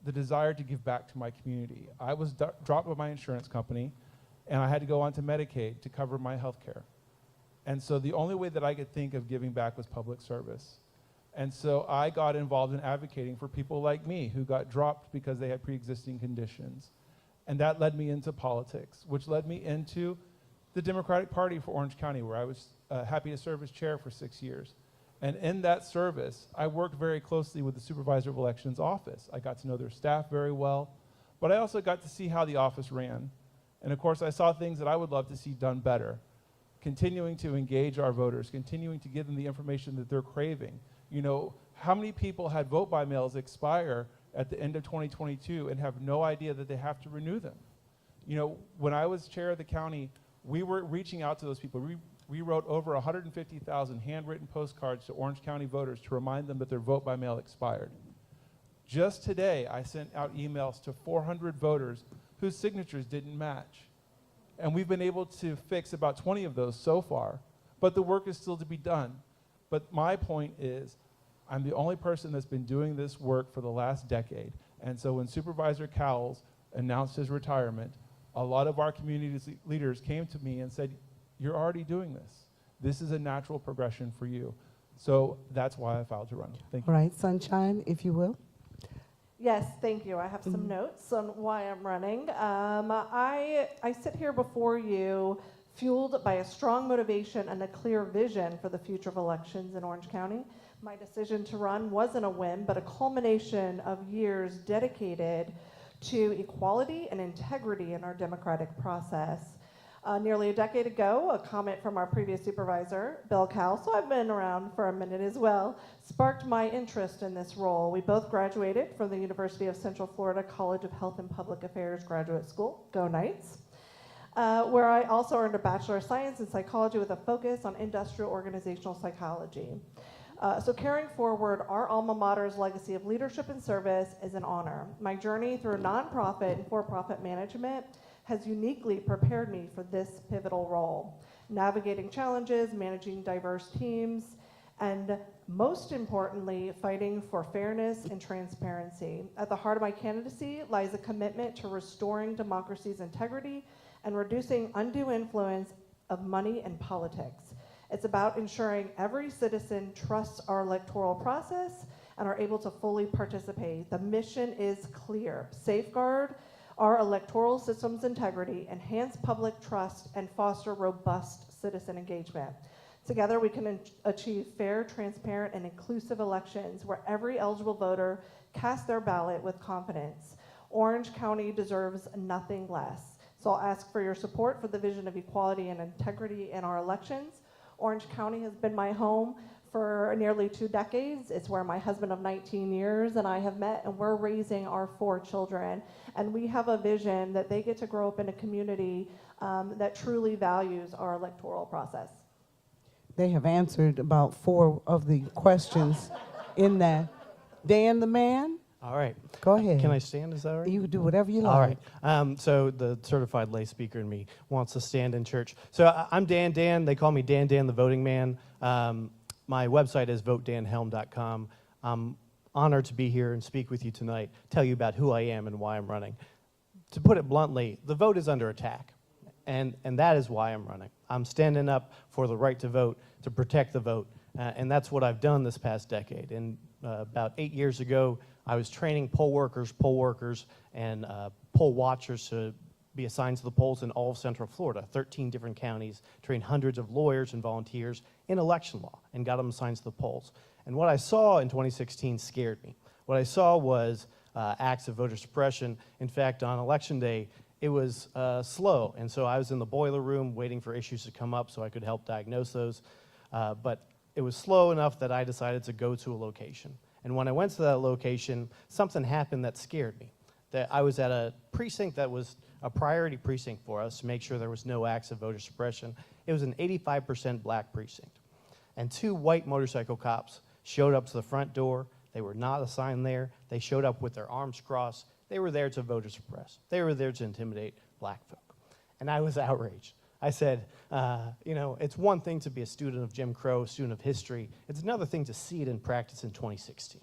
the desire to give back to my community. I was dropped by my insurance company, and I had to go onto Medicaid to cover my health care. And so the only way that I could think of giving back was public service. And so I got involved in advocating for people like me who got dropped because they had pre-existing conditions. And that led me into politics, which led me into the Democratic Party for Orange County, where I was happy to serve as chair for 6 years. And in that service, I worked very closely with the Supervisor of Elections office. I got to know their staff very well, but I also got to see how the office ran. And of course, I saw things that I would love to see done better. Continuing to engage our voters, continuing to give them the information that they're craving. You know, how many people had vote by mails expire at the end of 2022 and have no idea that they have to renew them? You know, when I was chair of the county, we were reaching out to those people. We wrote over 150,000 handwritten postcards to Orange County voters to remind them that their vote by mail expired. Just today, I sent out emails to 400 voters whose signatures didn't match. And we've been able to fix about 20 of those so far, but the work is still to be done. But my point is, I'm the only person that's been doing this work for the last decade. And so when Supervisor Cowles announced his retirement, a lot of our community leaders came to me and said, you're already doing this. This is a natural progression for you. So that's why I filed to run. Thank you. All right, Sunshine, if you will. Yes, thank you. I have some notes on why I'm running. I sit here before you fueled by a strong motivation and a clear vision for the future of elections in Orange County. My decision to run wasn't a whim, but a culmination of years dedicated to equality and integrity in our democratic process. Nearly a decade ago, a comment from our previous supervisor, Bill Cowell, so I've been around for a minute as well, sparked my interest in this role. We both graduated from the University of Central Florida College of Health and Public Affairs Graduate School, go Knights, where I also earned a Bachelor of Science in Psychology with a focus on industrial organizational psychology. So carrying forward our alma mater's legacy of leadership and service is an honor. My journey through nonprofit and for-profit management has uniquely prepared me for this pivotal role, navigating challenges, managing diverse teams, and most importantly, fighting for fairness and transparency. At the heart of my candidacy lies a commitment to restoring democracy's integrity and reducing undue influence of money and politics. It's about ensuring every citizen trusts our electoral process and are able to fully participate. The mission is clear: safeguard our electoral system's integrity, enhance public trust, and foster robust citizen engagement. Together, we can achieve fair, transparent, and inclusive elections where every eligible voter casts their ballot with confidence. Orange County deserves nothing less. So I'll ask for your support for the vision of equality and integrity in our elections. Orange County has been my home for nearly 2 decades. It's where my husband of 19 years and I have met, and we're raising our 4 children. And we have a vision that they get to grow up in a community that truly values our electoral process. They have answered about 4 of the questions in that. Dan the man? All right. Go ahead. Can I stand? Is that all right? You can do whatever you like. All right. So the certified lay speaker in me wants to stand in church. So I'm Dan. They call me Dan the voting man. My website is votedanhelm.com. I'm honored to be here and speak with you tonight, tell you about who I am and why I'm running. To put it bluntly, the vote is under attack, and that is why I'm running. I'm standing up for the right to vote, to protect the vote, and that's what I've done this past decade. And about 8 years ago, I was training poll workers, and poll watchers to be assigned to the polls in all of Central Florida, 13 different counties, trained hundreds of lawyers and volunteers in election law, and got them assigned to the polls. And what I saw in 2016 scared me. What I saw was acts of voter suppression. In fact, on election day, it was slow, and so I was in the boiler room waiting for issues to come up so I could help diagnose those. But it was slow enough that I decided to go to a location. And when I went to that location, something happened that scared me. That I was at a precinct that was a priority precinct for us to make sure there was no acts of voter suppression. It was an 85% black precinct. And 2 white motorcycle cops showed up to the front door. They were not assigned there. They showed up with their arms crossed. They were there to voter suppress. They were there to intimidate black folk. And I was outraged. I said, it's one thing to be a student of Jim Crow, student of history. It's another thing to see it in practice in 2016.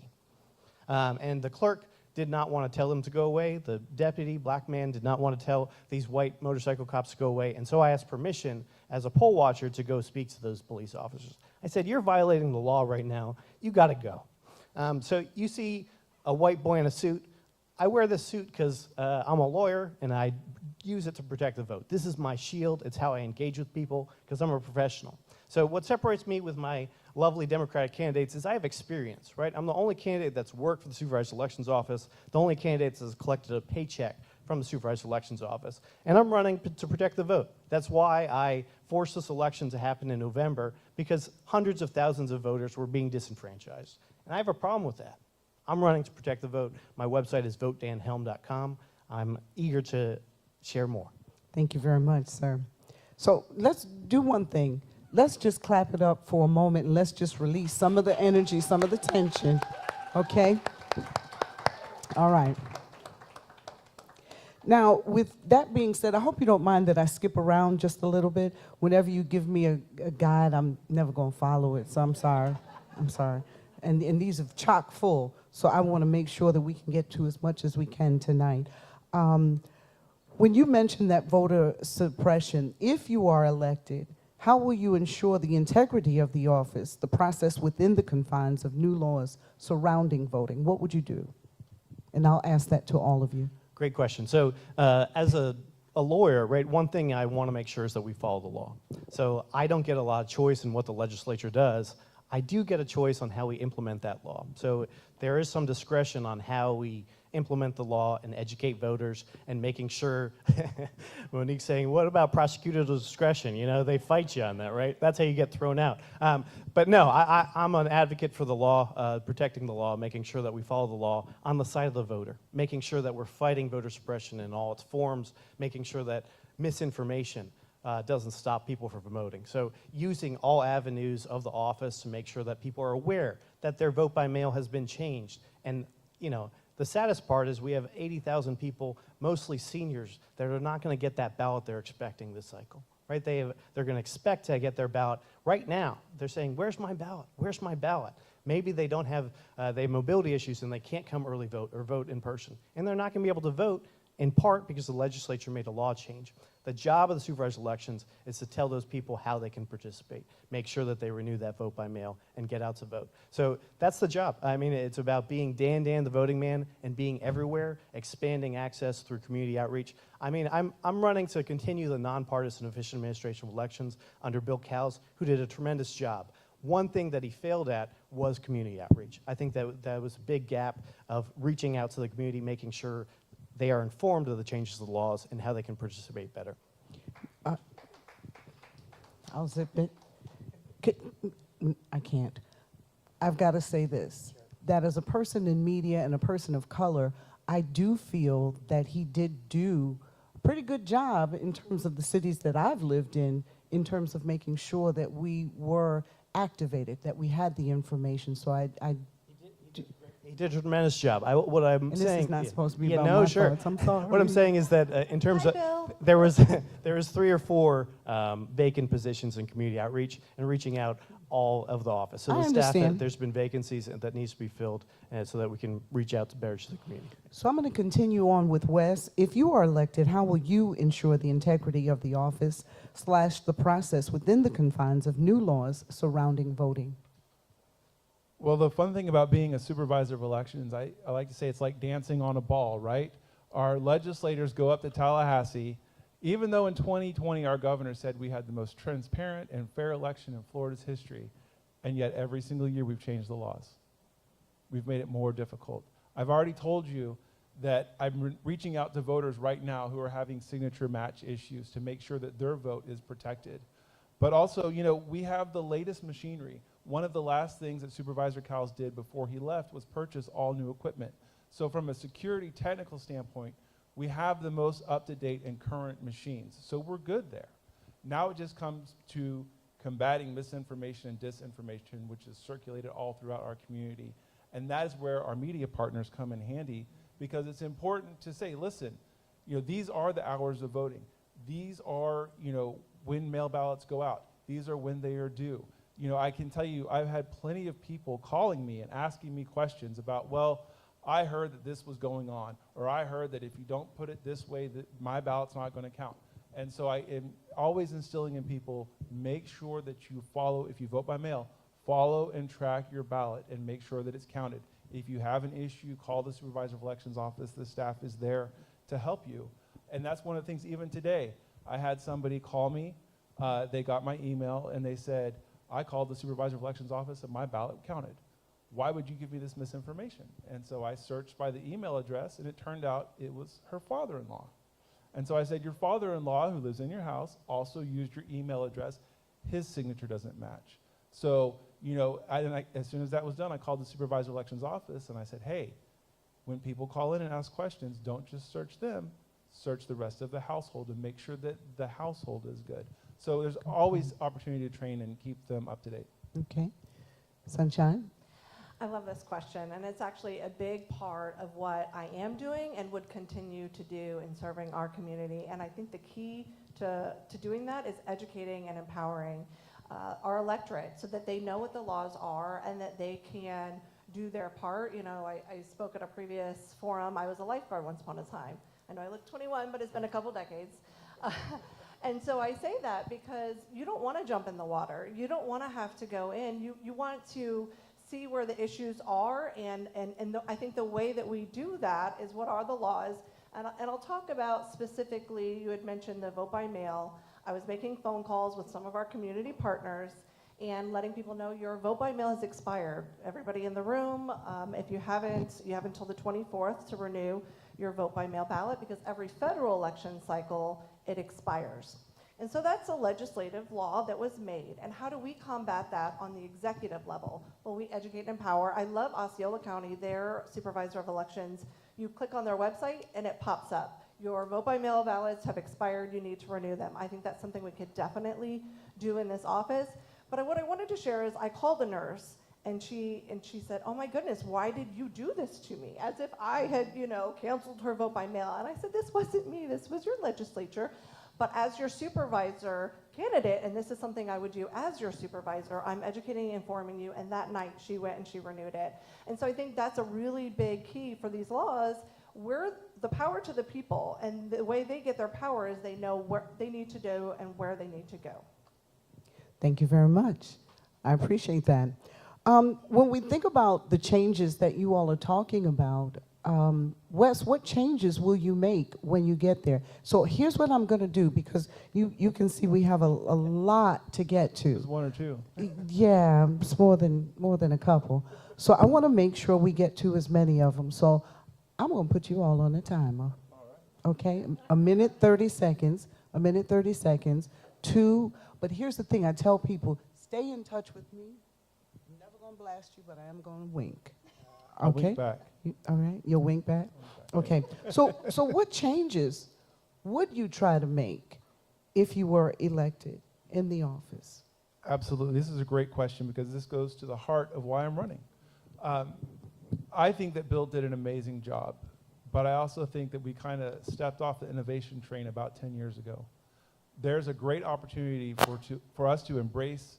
And the clerk did not want to tell them to go away. The deputy, black man, did not want to tell these white motorcycle cops to go away. And so I asked permission as a poll watcher to go speak to those police officers. I said, you're violating the law right now. You got to go. So you see a white boy in a suit. I wear this suit because I'm a lawyer, and I use it to protect the vote. This is my shield. It's how I engage with people because I'm a professional. So what separates me with my lovely Democratic candidates is I have experience, right? I'm the only candidate that's worked for the Supervised Elections Office, the only candidate that's collected a paycheck from the Supervised Elections Office, and I'm running to protect the vote. That's why I forced this election to happen in November, because hundreds of thousands of voters were being disenfranchised, and I have a problem with that. I'm running to protect the vote. My website is votedanhelm.com. I'm eager to share more. Thank you very much, sir. So let's do one thing. Let's just clap it up for a moment, and let's just release some of the energy, some of the tension, okay? All right. Now, with that being said, I hope you don't mind that I skip around just a little bit. Whenever you give me a guide, I'm never going to follow it, so I'm sorry. I'm sorry. And these are chock full, so I want to make sure that we can get to as much as we can tonight. When you mentioned that voter suppression, if you are elected, how will you ensure the integrity of the office, the process within the confines of new laws surrounding voting? What would you do? And I'll ask that to all of you. Great question. So as a lawyer, right, one thing I want to make sure is that we follow the law. So I don't get a lot of choice in what the legislature does. I do get a choice on how we implement that law. So there is some discretion on how we implement the law and educate voters and making sure, Monique's saying, what about prosecutorial discretion? You know, they fight you on that, right? That's how you get thrown out. But no, I'm an advocate for the law, protecting the law, making sure that we follow the law on the side of the voter, making sure that we're fighting voter suppression in all its forms, making sure that misinformation doesn't stop people from voting. So using all avenues of the office to make sure that people are aware that their vote by mail has been changed. And, you know, the saddest part is we have 80,000 people, mostly seniors, that are not going to get that ballot they're expecting this cycle, right? They're going to expect to get their ballot right now. They're saying, where's my ballot? Where's my ballot? Maybe they don't have, they have mobility issues and they can't come early vote or vote in person. And they're not going to be able to vote in part because the legislature made a law change. The job of the supervisor elections is to tell those people how they can participate, make sure that they renew that vote by mail and get out to vote. So that's the job. I mean, it's about being Dan, the voting man, and being everywhere, expanding access through community outreach. I mean, I'm running to continue the nonpartisan efficient administration of elections under Bill Cowles, who did a tremendous job. One thing that he failed at was community outreach. I think that was a big gap of reaching out to the community, making sure they are informed of the changes of the laws and how they can participate better. I'll zip it. I can't. I've got to say this, that as a person in media and a person of color, I do feel that he did do a pretty good job in terms of the cities that I've lived in terms of making sure that we were activated, that we had the information. So He did a tremendous job. What I'm and saying, this is not supposed to be yeah, about no, my sure. thoughts. I'm sorry. What I'm saying is that in terms Hi, of Bill. there was 3 or 4 vacant positions in community outreach and reaching out all of the office. So I the staff, understand. there's been vacancies that needs to be filled, and so that we can reach out to better to the community. So I'm going to continue on with Wes. If you are elected, how will you ensure the integrity of the office / the process within the confines of new laws surrounding voting? Well, the fun thing about being a supervisor of elections, I like to say it's like dancing on a ball, right? Our legislators go up to Tallahassee, even though in 2020 our governor said we had the most transparent and fair election in Florida's history, and yet every single year we've changed the laws. We've made it more difficult. I've already told you that I'm reaching out to voters right now who are having signature match issues to make sure that their vote is protected. But also, you know, we have the latest machinery. One of the last things that Supervisor Cowles did before he left was purchase all new equipment. So from a security technical standpoint, we have the most up-to-date and current machines. So we're good there. Now it just comes to combating misinformation and disinformation, which is circulated all throughout our community. And that is where our media partners come in handy, because it's important to say, listen, you know, these are the hours of voting. These are, you know, when mail ballots go out. These are when they are due. You know, I can tell you, I've had plenty of people calling me and asking me questions about, well, I heard that this was going on, or I heard that if you don't put it this way, that my ballot's not going to count. And so I am always instilling in people, make sure that you follow, if you vote by mail, follow and track your ballot and make sure that it's counted. If you have an issue, call the Supervisor of Elections office. The staff is there to help you. And that's one of the things, even today, I had somebody call me, they got my email, and they said, I called the Supervisor of Elections office and my ballot counted. Why would you give me this misinformation? And so I searched by the email address, and it turned out it was her father-in-law. And so I said, your father-in-law, who lives in your house, also used your email address. His signature doesn't match. So, you know, as soon as that was done, I called the Supervisor of Elections office, and I said, hey, when people call in and ask questions, don't just search them, search the rest of the household and make sure that the household is good. So there's always opportunity to train and keep them up to date. Okay. Sunshine? I love this question, and it's actually a big part of what I am doing and would continue to do in serving our community. And I think the key to doing that is educating and empowering our electorate so that they know what the laws are and that they can do their part. You know, I spoke at a previous forum. I was a lifeguard once upon a time. I know I look 21, but it's been a couple decades. And so I say that because you don't want to jump in the water. You don't want to have to go in. You want to see where the issues are, and I think the way that we do that is what are the laws. And I'll talk about specifically, you had mentioned the vote by mail. I was making phone calls with some of our community partners, and letting people know your vote by mail has expired. Everybody in the room, if you haven't, you have until the 24th to renew your vote by mail ballot, because every federal election cycle, it expires. And so that's a legislative law that was made. And how do we combat that on the executive level? Well, we educate and empower. I love Osceola County, their supervisor of elections. You click on their website and it pops up. Your vote by mail ballots have expired, you need to renew them. I think that's something we could definitely do in this office. But what I wanted to share is I called a nurse and she said, oh my goodness, why did you do this to me? As if I had, canceled her vote by mail. And I said, this wasn't me, this was your legislature. But as your supervisor candidate, and this is something I would do as your supervisor, I'm educating and informing you, and that night she went and she renewed it. And so I think that's a really big key for these laws. We're the power to the people, and the way they get their power is they know what they need to do and where they need to go. Thank you very much. I appreciate that. When we think about the changes that you all are talking about, Wes, what changes will you make when you get there? So here's what I'm going to do, because you can see we have a lot to get to. There's one or two. Yeah, it's more than a couple. So I want to make sure we get to as many of them. So I'm going to put you all on a timer. Okay, a minute, 30 seconds, a minute, 30 seconds, but here's the thing, I tell people, stay in touch with me. I'm never going to blast you, but I am going to wink. I'll Okay? wink back. All right, you'll wink back? Okay, so what changes would you try to make if you were elected in the office? Absolutely. This is a great question because this goes to the heart of why I'm running. I think that Bill did an amazing job, but I also think that we kind of stepped off the innovation train about 10 years ago. There's a great opportunity for us to embrace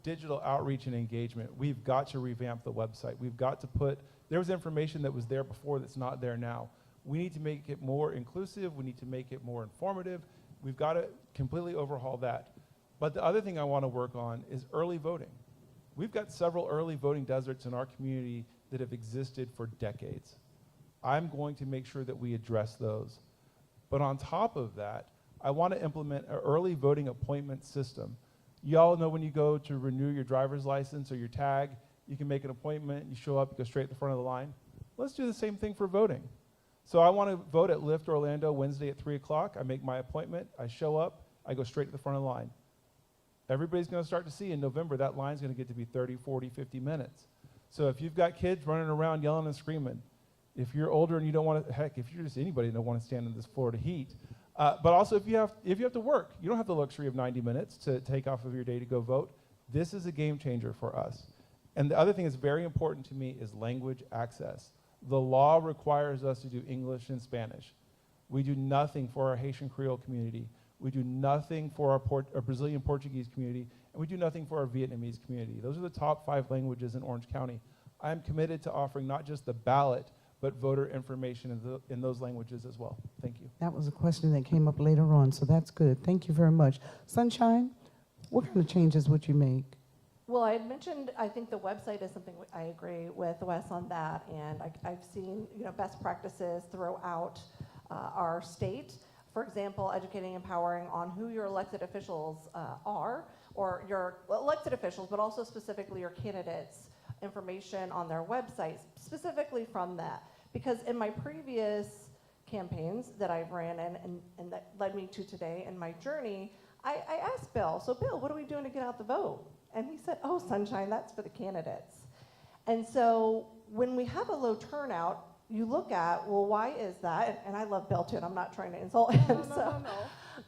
digital outreach and engagement. We've got to revamp the website. We've got to there was information that was there before that's not there now. We need to make it more inclusive. We need to make it more informative. We've got to completely overhaul that. But the other thing I want to work on is early voting. We've got several early voting deserts in our community that have existed for decades. I'm going to make sure that we address those. But on top of that, I want to implement an early voting appointment system. You all know when you go to renew your driver's license or your tag, you can make an appointment, you show up, you go straight to the front of the line. Let's do the same thing for voting. So I want to vote at Lyft Orlando Wednesday at 3 o'clock. I make my appointment, I show up, I go straight to the front of the line. Everybody's going to start to see in November that line's going to get to be 30, 40, 50 minutes. So if you've got kids running around yelling and screaming, if you're older and you don't want to, heck, if you're just anybody that don't want to stand in this Florida heat, but also if you have to work, you don't have the luxury of 90 minutes to take off of your day to go vote. This is a game changer for us. And the other thing that's very important to me is language access. The law requires us to do English and Spanish. We do nothing for our Haitian Creole community. We do nothing for our Brazilian Portuguese community, and we do nothing for our Vietnamese community. Those are the top 5 languages in Orange County. I'm committed to offering not just the ballot, but voter information in those languages as well. Thank you. That was a question that came up later on, so that's good. Thank you very much. Sunshine, what kind of changes would you make? Well, I had mentioned, I think the website is something I agree with Wes on that, and I've seen best practices throughout our state. For example, educating and empowering on who your elected officials are, or your elected officials, but also specifically your candidates, information on their websites, specifically from that. Because in my previous campaigns that I've ran and that led me to today in my journey, I asked Bill, so Bill, what are we doing to get out the vote? And he said, oh, Sunshine, that's for the candidates. And so when we have a low turnout, you look at, well, why is that? And I love Bill too, and I'm not trying to insult him.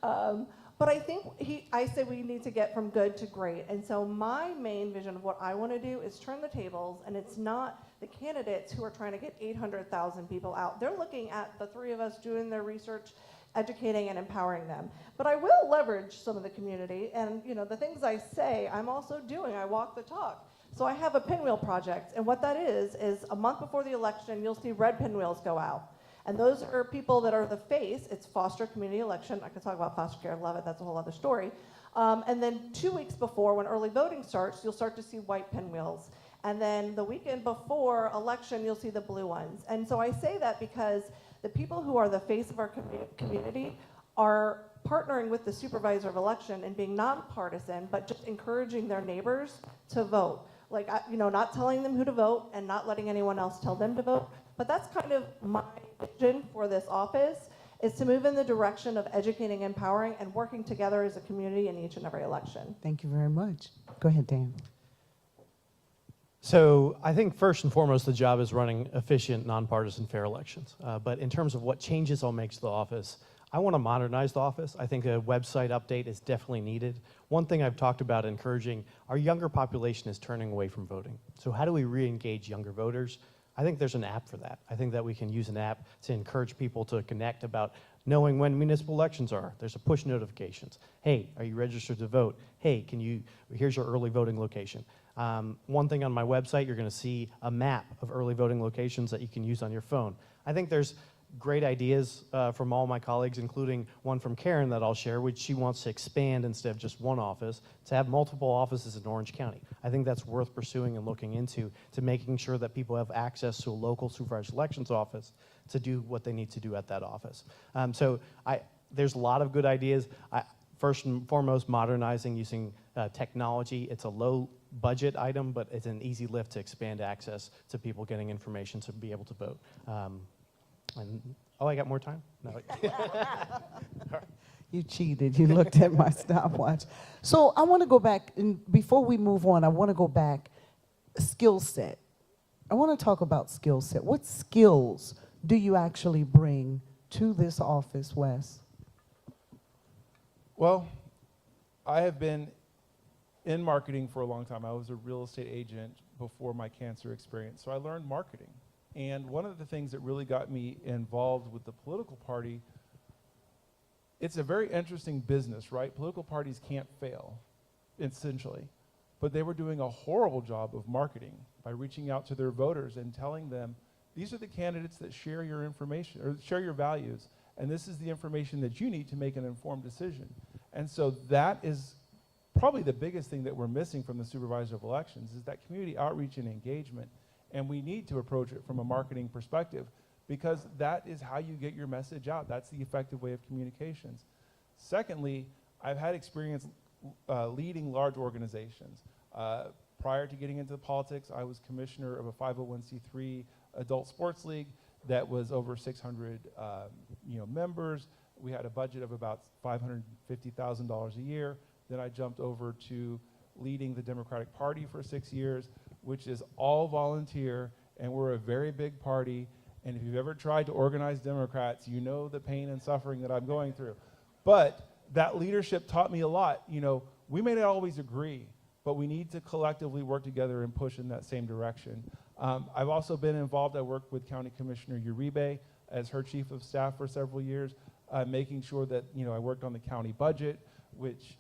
No. But I think I say we need to get from good to great. And so my main vision of what I want to do is turn the tables, and it's not the candidates who are trying to get 800,000 people out. They're looking at the 3 of us doing their research, educating and empowering them. But I will leverage some of the community, and the things I say, I'm also doing. I walk the talk. So I have a pinwheel project, and what that is a month before the election, you'll see red pinwheels go out. And those are people that are the face. It's foster community election. I could talk about foster care, I love it, that's a whole other story. And then 2 weeks before, when early voting starts, you'll start to see white pinwheels. And then the weekend before election, you'll see the blue ones. And so I say that because the people who are the face of our community are partnering with the supervisor of election and being nonpartisan, but just encouraging their neighbors to vote. Like, not telling them who to vote and not letting anyone else tell them to vote. But that's kind of my vision for this office, is to move in the direction of educating, empowering, and working together as a community in each and every election. Thank you very much. Go ahead, Dan. So I think first and foremost, the job is running efficient, nonpartisan, fair elections. But in terms of what changes I'll make to the office, I want to modernize the office. I think a website update is definitely needed. One thing I've talked about encouraging, our younger population is turning away from voting. So how do we re-engage younger voters? I think there's an app for that. I think that we can use an app to encourage people to connect about knowing when municipal elections are. There's a push notifications. Hey, are you registered to vote? Hey, here's your early voting location. One thing on my website, you're going to see a map of early voting locations that you can use on your phone. I think there's great ideas from all my colleagues, including one from Karen that I'll share, which she wants to expand instead of just one office, to have multiple offices in Orange County. I think that's worth pursuing and looking into, to making sure that people have access to a local supervisor elections office to do what they need to do at that office. There's a lot of good ideas. First and foremost, modernizing using technology. It's a low budget item, but it's an easy lift to expand access to people getting information to be able to vote. I got more time? No. You cheated. You looked at my stopwatch. So I want to go back, and before we move on, I want to go back. Skill set. I want to talk about skill set. What skills do you actually bring to this office, Wes? Well, I have been in marketing for a long time. I was a real estate agent before my cancer experience, so I learned marketing. And one of the things that really got me involved with the political party, it's a very interesting business, right? Political parties can't fail, essentially. But they were doing a horrible job of marketing by reaching out to their voters and telling them, these are the candidates that share your information, or share your values, and this is the information that you need to make an informed decision. And so that is probably the biggest thing that we're missing from the supervisor of elections, is that community outreach and engagement. And we need to approach it from a marketing perspective, because that is how you get your message out. That's the effective way of communications. Secondly, I've had experience leading large organizations. Prior to getting into politics, I was commissioner of a 501c3 adult sports league that was over 600 members. We had a budget of about $550,000 a year. Then I jumped over to leading the Democratic Party for 6 years, which is all volunteer, and we're a very big party. And if you've ever tried to organize Democrats, you know the pain and suffering that I'm going through. But that leadership taught me a lot. We may not always agree, but we need to collectively work together and push in that same direction. I've also been involved. I worked with County Commissioner Uribe as her chief of staff for several years, making sure that, I worked on the county budget, which,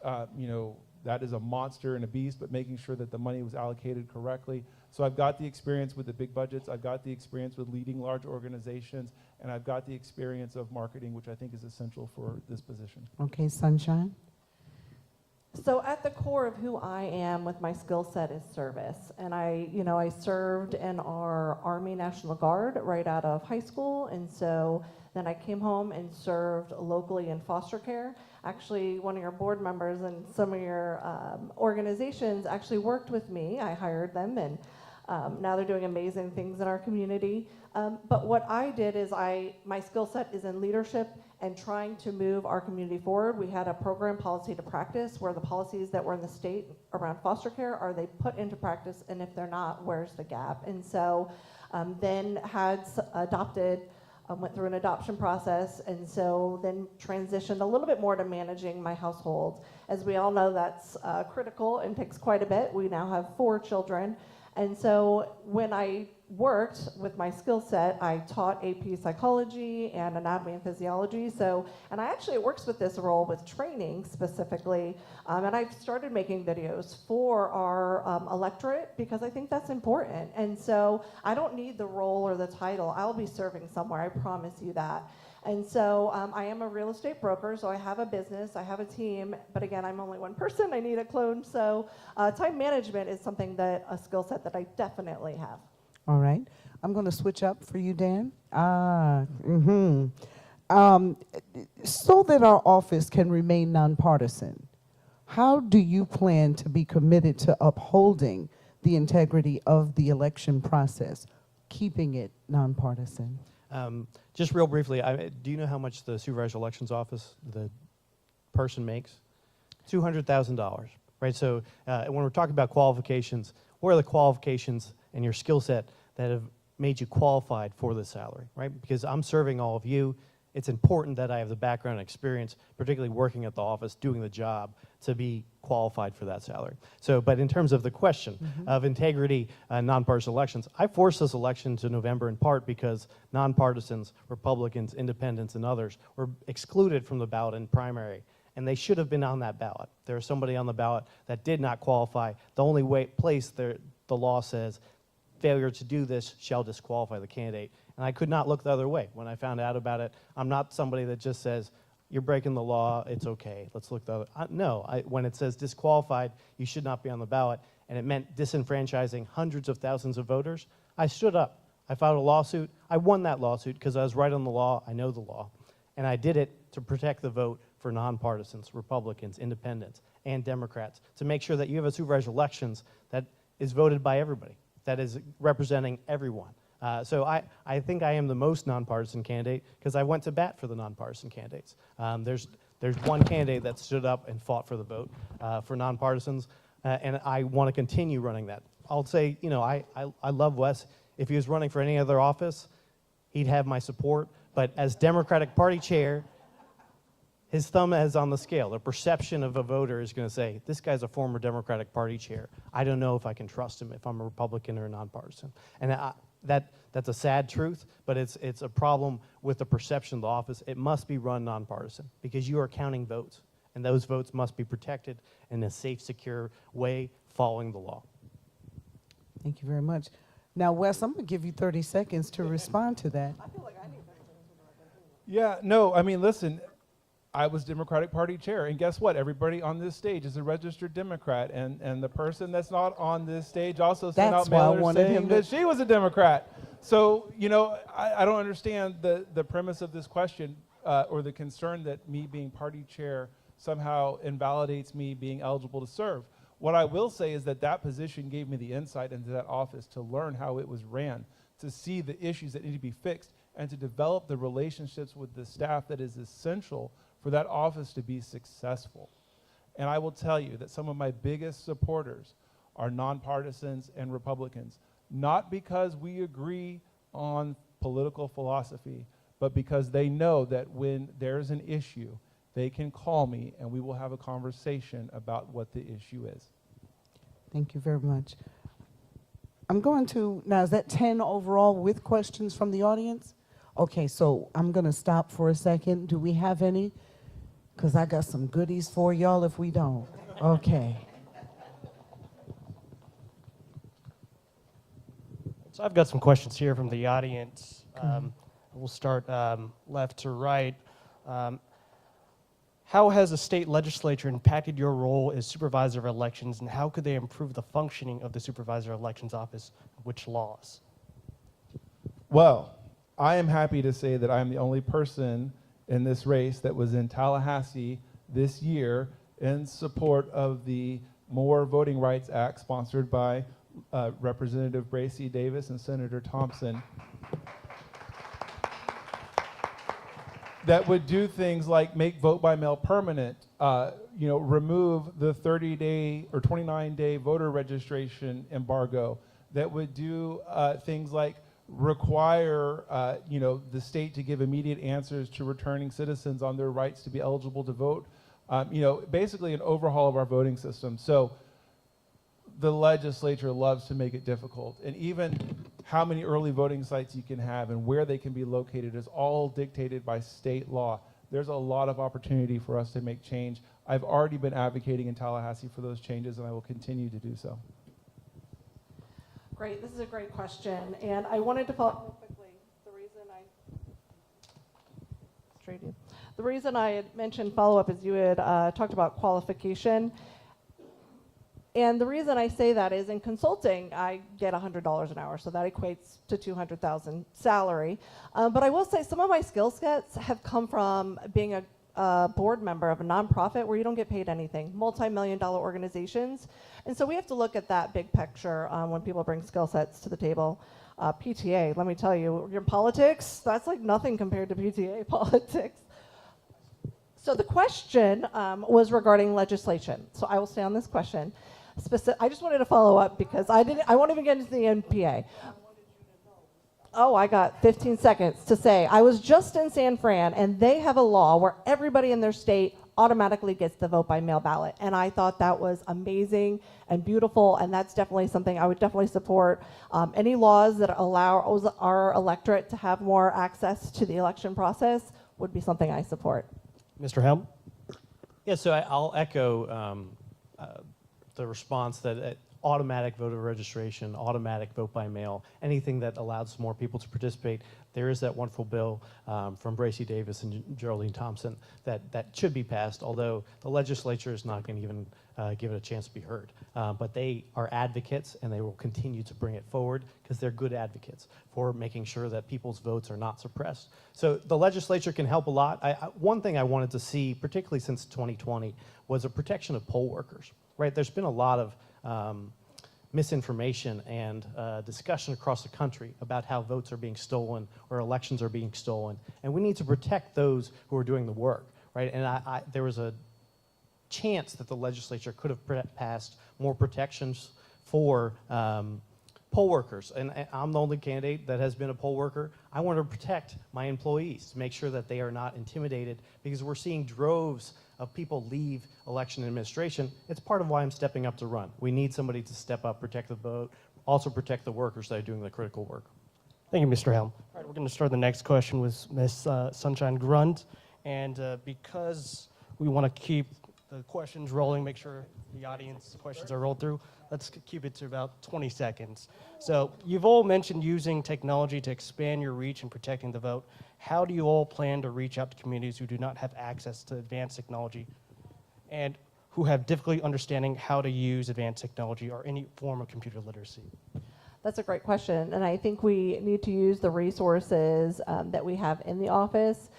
that is a monster and a beast, but making sure that the money was allocated correctly. So I've got the experience with the big budgets, I've got the experience with leading large organizations, and I've got the experience of marketing, which I think is essential for this position. Okay, Sunshine. So at the core of who I am with my skill set is service. And I served in our Army National Guard right out of high school. And so then I came home and served locally in foster care. Actually, one of your board members and some of your organizations actually worked with me. I hired them, and now they're doing amazing things in our community. But what I did is my skill set is in leadership and trying to move our community forward. We had a program, Policy to Practice, where the policies that were in the state around foster care, are they put into practice? And if they're not, where's the gap? And so then had adopted, went through an adoption process, and so then transitioned a little bit more to managing my household. As we all know, that's critical and takes quite a bit. We now have 4 children. And so when I worked with my skill set, I taught AP psychology and anatomy and physiology. And I actually, it works with this role with training specifically. And I've started making videos for our electorate, because I think that's important. And so I don't need the role or the title. I'll be serving somewhere, I promise you that. And so I am a real estate broker, so I have a business, I have a team, but again, I'm only one person, I need a clone. So time management is something a skill set that I definitely have. All right. I'm going to switch up for you, Dan. So that our office can remain nonpartisan, how do you plan to be committed to upholding the integrity of the election process, keeping it nonpartisan? Just real briefly, do you know how much the supervisor elections office, the person makes? $200,000, right? So when we're talking about qualifications, what are the qualifications and your skill set that have made you qualified for this salary, right? Because I'm serving all of you. It's important that I have the background and experience, particularly working at the office, doing the job, to be qualified for that salary. So, but in terms of the question of integrity, nonpartisan elections, I forced this election to November in part because nonpartisans, Republicans, independents, and others were excluded from the ballot in primary, and they should have been on that ballot. There was somebody on the ballot that did not qualify. The only place the law says failure to do this shall disqualify the candidate. And I could not look the other way. When I found out about it, I'm not somebody that just says, you're breaking the law, it's okay, let's look the other. When it says disqualified, you should not be on the ballot, and it meant disenfranchising hundreds of thousands of voters, I stood up. I filed a lawsuit. I won that lawsuit because I was right on the law, I know the law. And I did it to protect the vote for nonpartisans, Republicans, independents, and Democrats, to make sure that you have a supervisor elections that is voted by everybody, that is representing everyone. So I think I am the most nonpartisan candidate because I went to bat for the nonpartisan candidates. There's one candidate that stood up and fought for the vote for nonpartisans, and I want to continue running that. I'll say, I love Wes. If he was running for any other office, he'd have my support. But as Democratic Party chair, his thumb is on the scale. The perception of a voter is going to say, this guy's a former Democratic Party chair. I don't know if I can trust him if I'm a Republican or a nonpartisan. And that's a sad truth, but it's a problem with the perception of the office. It must be run nonpartisan because you are counting votes, and those votes must be protected in a safe, secure way following the law. Thank you very much. Now, Wes, I'm going to give you 30 seconds to respond to that. I feel like I need 30 seconds. Yeah, no, I mean, listen, I was Democratic Party chair, and guess what? Everybody on this stage is a registered Democrat, and the person that's not on this stage also sent out mailers saying that she was a Democrat. So, I don't understand the premise of this question or the concern that me being party chair somehow invalidates me being eligible to serve. What I will say is that position gave me the insight into that office to learn how it was ran, to see the issues that need to be fixed, and to develop the relationships with the staff that is essential for that office to be successful. And I will tell you that some of my biggest supporters are nonpartisans and Republicans, not because we agree on political philosophy, but because they know that when there's an issue, they can call me and we will have a conversation about what the issue is. Thank you very much. I'm going to, now is that 10 overall with questions from the audience? Okay, so I'm going to stop for a second. Do we have any? Because I got some goodies for y'all if we don't. Okay. So I've got some questions here from the audience. We'll start left to right. How has the state legislature impacted your role as supervisor of elections, and how could they improve the functioning of the supervisor of elections office? Which laws? Well, I am happy to say that I'm the only person in this race that was in Tallahassee this year in support of the More Voting Rights Act sponsored by Representative Bracy Davis and Senator Thompson that would do things like make vote by mail permanent, remove the 30-day or 29-day voter registration embargo, that would do things like require the state to give immediate answers to returning citizens on their rights to be eligible to vote. Basically an overhaul of our voting system. So the legislature loves to make it difficult, and even how many early voting sites you can have and where they can be located is all dictated by state law. There's a lot of opportunity for us to make change. I've already been advocating in Tallahassee for those changes, and I will continue to do so. Great, this is a great question, and I wanted to follow up real quickly. The reason I had mentioned follow-up is you had talked about qualification. And the reason I say that is in consulting, I get $100 an hour, so that equates to $200,000 salary. But I will say some of my skill sets have come from being a board member of a nonprofit where you don't get paid anything, multi-million-dollar organizations. And so we have to look at that big picture when people bring skill sets to the table. PTA, let me tell you, your politics, that's like nothing compared to PTA politics. So the question was regarding legislation. So I will stay on this question. I just wanted to follow up because I won't even get into the NPA. Oh, I got 15 seconds to say. I was just in San Fran, and they have a law where everybody in their state automatically gets the vote by mail ballot. And I thought that was amazing and beautiful, and that's definitely something I would definitely support. Any laws that allow our electorate to have more access to the election process would be something I support. Mr. Helm? Yeah, so I'll echo the response that automatic voter registration, automatic vote by mail, anything that allows more people to participate. There is that wonderful bill from Bracy Davis and Geraldine Thompson that should be passed, although the legislature is not going to even give it a chance to be heard. But they are advocates, and they will continue to bring it forward because they're good advocates for making sure that people's votes are not suppressed. So the legislature can help a lot. One thing I wanted to see, particularly since 2020, was a protection of poll workers. Right? There's been a lot of misinformation and discussion across the country about how votes are being stolen or elections are being stolen, and we need to protect those who are doing the work, right? And there was a chance that the legislature could have passed more protections for poll workers, and I'm the only candidate that has been a poll worker. I want to protect my employees to make sure that they are not intimidated, because we're seeing droves of people leave election administration. It's part of why I'm stepping up to run. We need somebody to step up, protect the vote, also protect the workers that are doing the critical work. Thank you, Mr. Helm. All right, we're going to start the next question with Ms. Sunshine Grund. And because we want to keep the questions rolling, make sure the audience questions are rolled through, let's keep it to about 20 seconds. So you've all mentioned using technology to expand your reach and protecting the vote. How do you all plan to reach out to communities who do not have access to advanced technology and who have difficulty understanding how to use advanced technology or any form of computer literacy? That's a great question, and I think we need to use the resources that we have in the office,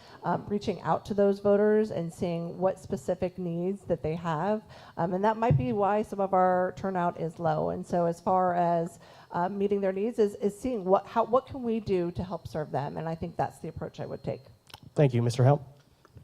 reaching out to those voters and seeing what specific needs that they have, and that might be why some of our turnout is low. And so as far as meeting their needs is seeing what can we do to help serve them, and I think that's the approach I would take. Thank you, Mr. Helm.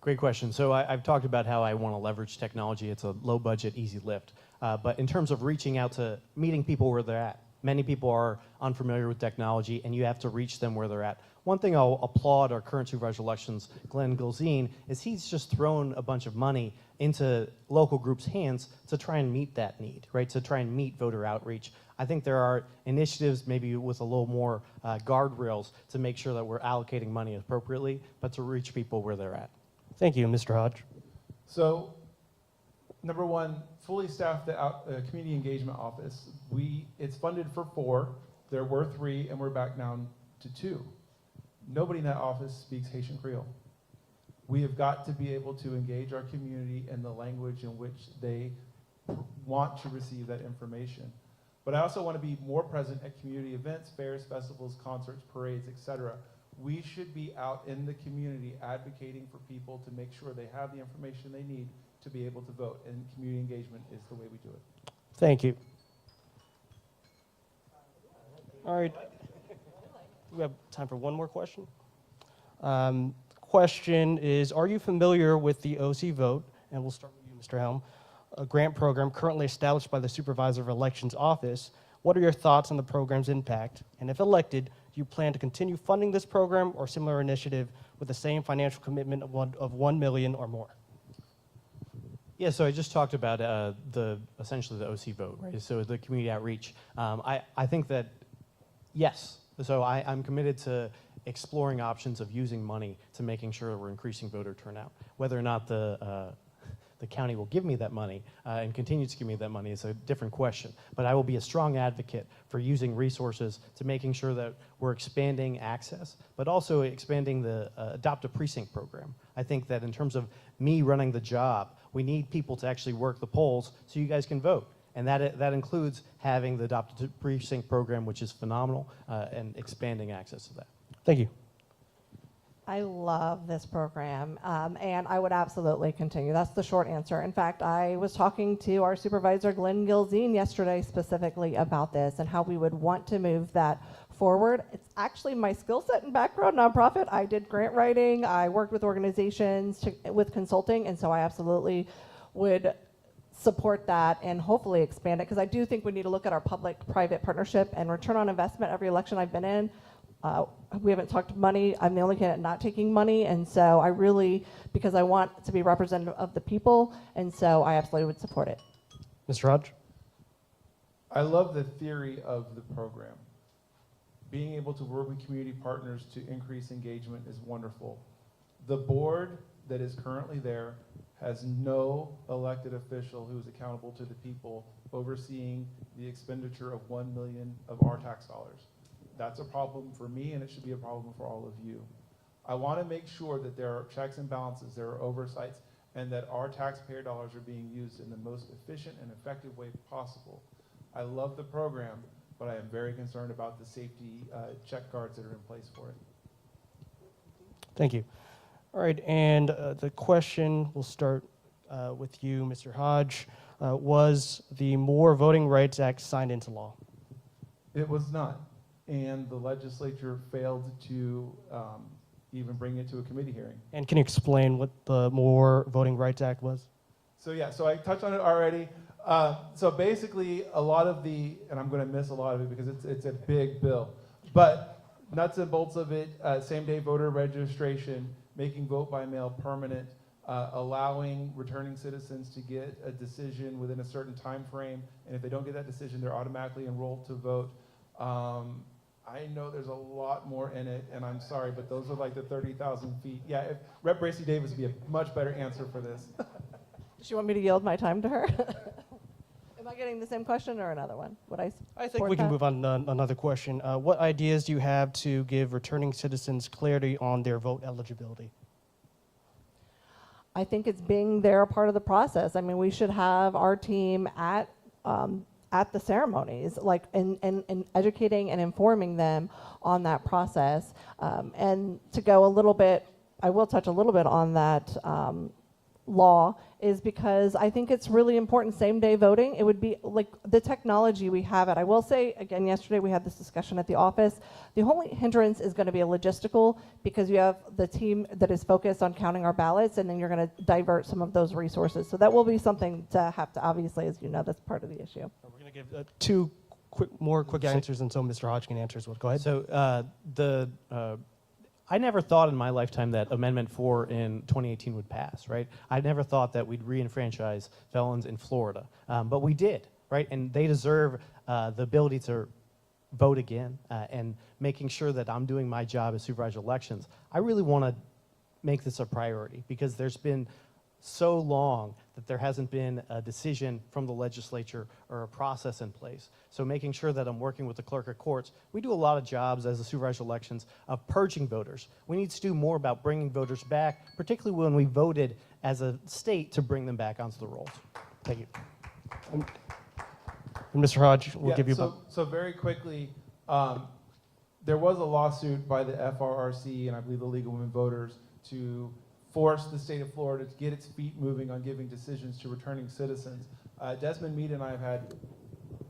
Great question. So I've talked about how I want to leverage technology. It's a low budget, easy lift. But in terms of reaching out to meeting people where they're at, many people are unfamiliar with technology, and you have to reach them where they're at. One thing I'll applaud our current supervisor of elections, Glenn Gilzine, is he's just thrown a bunch of money into local groups' hands to try and meet that need, right? To try and meet voter outreach. I think there are initiatives maybe with a little more guardrails to make sure that we're allocating money appropriately, but to reach people where they're at. Thank you, Mr. Hodge. So, number one, fully staffed the community engagement office. It's funded for 4. There were 3, and we're back down to 2. Nobody in that office speaks Haitian Creole. We have got to be able to engage our community in the language in which they want to receive that information. But I also want to be more present at community events, fairs, festivals, concerts, parades, etc. We should be out in the community advocating for people to make sure they have the information they need to be able to vote, and community engagement is the way we do it. Thank you. All right. We have time for one more question. Question is, are you familiar with the OC Vote? And we'll start with you, Mr. Helm, a grant program currently established by the Supervisor of Elections Office. What are your thoughts on the program's impact? And if elected, do you plan to continue funding this program or similar initiative with the same financial commitment of $1 million or more? Yeah, so I just talked about essentially the OC Vote, right? So the community outreach. I think that, yes. So I'm committed to exploring options of using money to making sure that we're increasing voter turnout. Whether or not the county will give me that money and continue to give me that money is a different question. But I will be a strong advocate for using resources to making sure that we're expanding access, but also expanding the Adopt a Precinct program. I think that in terms of me running the job, we need people to actually work the polls so you guys can vote. And that includes having the Adopted Precinct program, which is phenomenal, and expanding access to that. Thank you. I love this program, and I would absolutely continue. That's the short answer. In fact, I was talking to our supervisor, Glenn Gilzine, yesterday specifically about this and how we would want to move that forward. It's actually my skill set and background, nonprofit. I did grant writing. I worked with organizations with consulting, and so I absolutely would support that and hopefully expand it, because I do think we need to look at our public-private partnership and return on investment. Every election I've been in, we haven't talked money. I'm the only candidate not taking money, and so I really, because I want to be representative of the people, and so I absolutely would support it. Mr. Hodge? I love the theory of the program. Being able to work with community partners to increase engagement is wonderful. The board that is currently there has no elected official who is accountable to the people overseeing the expenditure of $1 million of our tax dollars. That's a problem for me, and it should be a problem for all of you. I want to make sure that there are checks and balances, there are oversights, and that our taxpayer dollars are being used in the most efficient and effective way possible. I love the program, but I am very concerned about the safety check guards that are in place for it. Thank you. All right, and the question will start with you, Mr. Hodge. Was the More Voting Rights Act signed into law? It was not, and the legislature failed to even bring it to a committee hearing. And can you explain what the More Voting Rights Act was? So yeah, so I touched on it already. So basically, a lot of the, and I'm going to miss a lot of it because it's a big bill, but nuts and bolts of it, same-day voter registration, making vote by mail permanent, allowing returning citizens to get a decision within a certain time frame, and if they don't get that decision, they're automatically enrolled to vote. I know there's a lot more in it, and I'm sorry, but those are like the 30,000 feet. Yeah, Rep. Bracy Davis would be a much better answer for this. Does she want me to yield my time to her? Am I getting the same question or another one? I think we can move on to another question. What ideas do you have to give returning citizens clarity on their vote eligibility? I think it's being there a part of the process. I mean, we should have our team at the ceremonies, like and educating and informing them on that process. And to go a little bit, I will touch a little bit on that law, is because I think it's really important. Same day voting, it would be like the technology we have it. I will say again, yesterday we had this discussion at the office. The only hindrance is going to be a logistical, because you have the team that is focused on counting our ballots, and then you're going to divert some of those resources. So that will be something to have to, obviously, as you know, that's part of the issue. We're going to give two more quick answers until Mr. Hodge can answer as well. Go ahead. So I never thought in my lifetime that Amendment 4 in 2018 would pass, right? I never thought that we'd re-enfranchise felons in Florida, but we did, right? And they deserve the ability to vote again, and making sure that I'm doing my job as supervisor of elections. I really want to make this a priority, because there's been so long that there hasn't been a decision from the legislature or a process in place. So making sure that I'm working with the clerk of courts. We do a lot of jobs as the supervisor of elections of purging voters. We need to do more about bringing voters back, particularly when we voted as a state to bring them back onto the rolls. Thank you. And Mr. Hodge, we'll give you So very quickly, there was a lawsuit by the FRRC and I believe the League of Women Voters to force the state of Florida to get its feet moving on giving decisions to returning citizens. Desmond Meade and I have had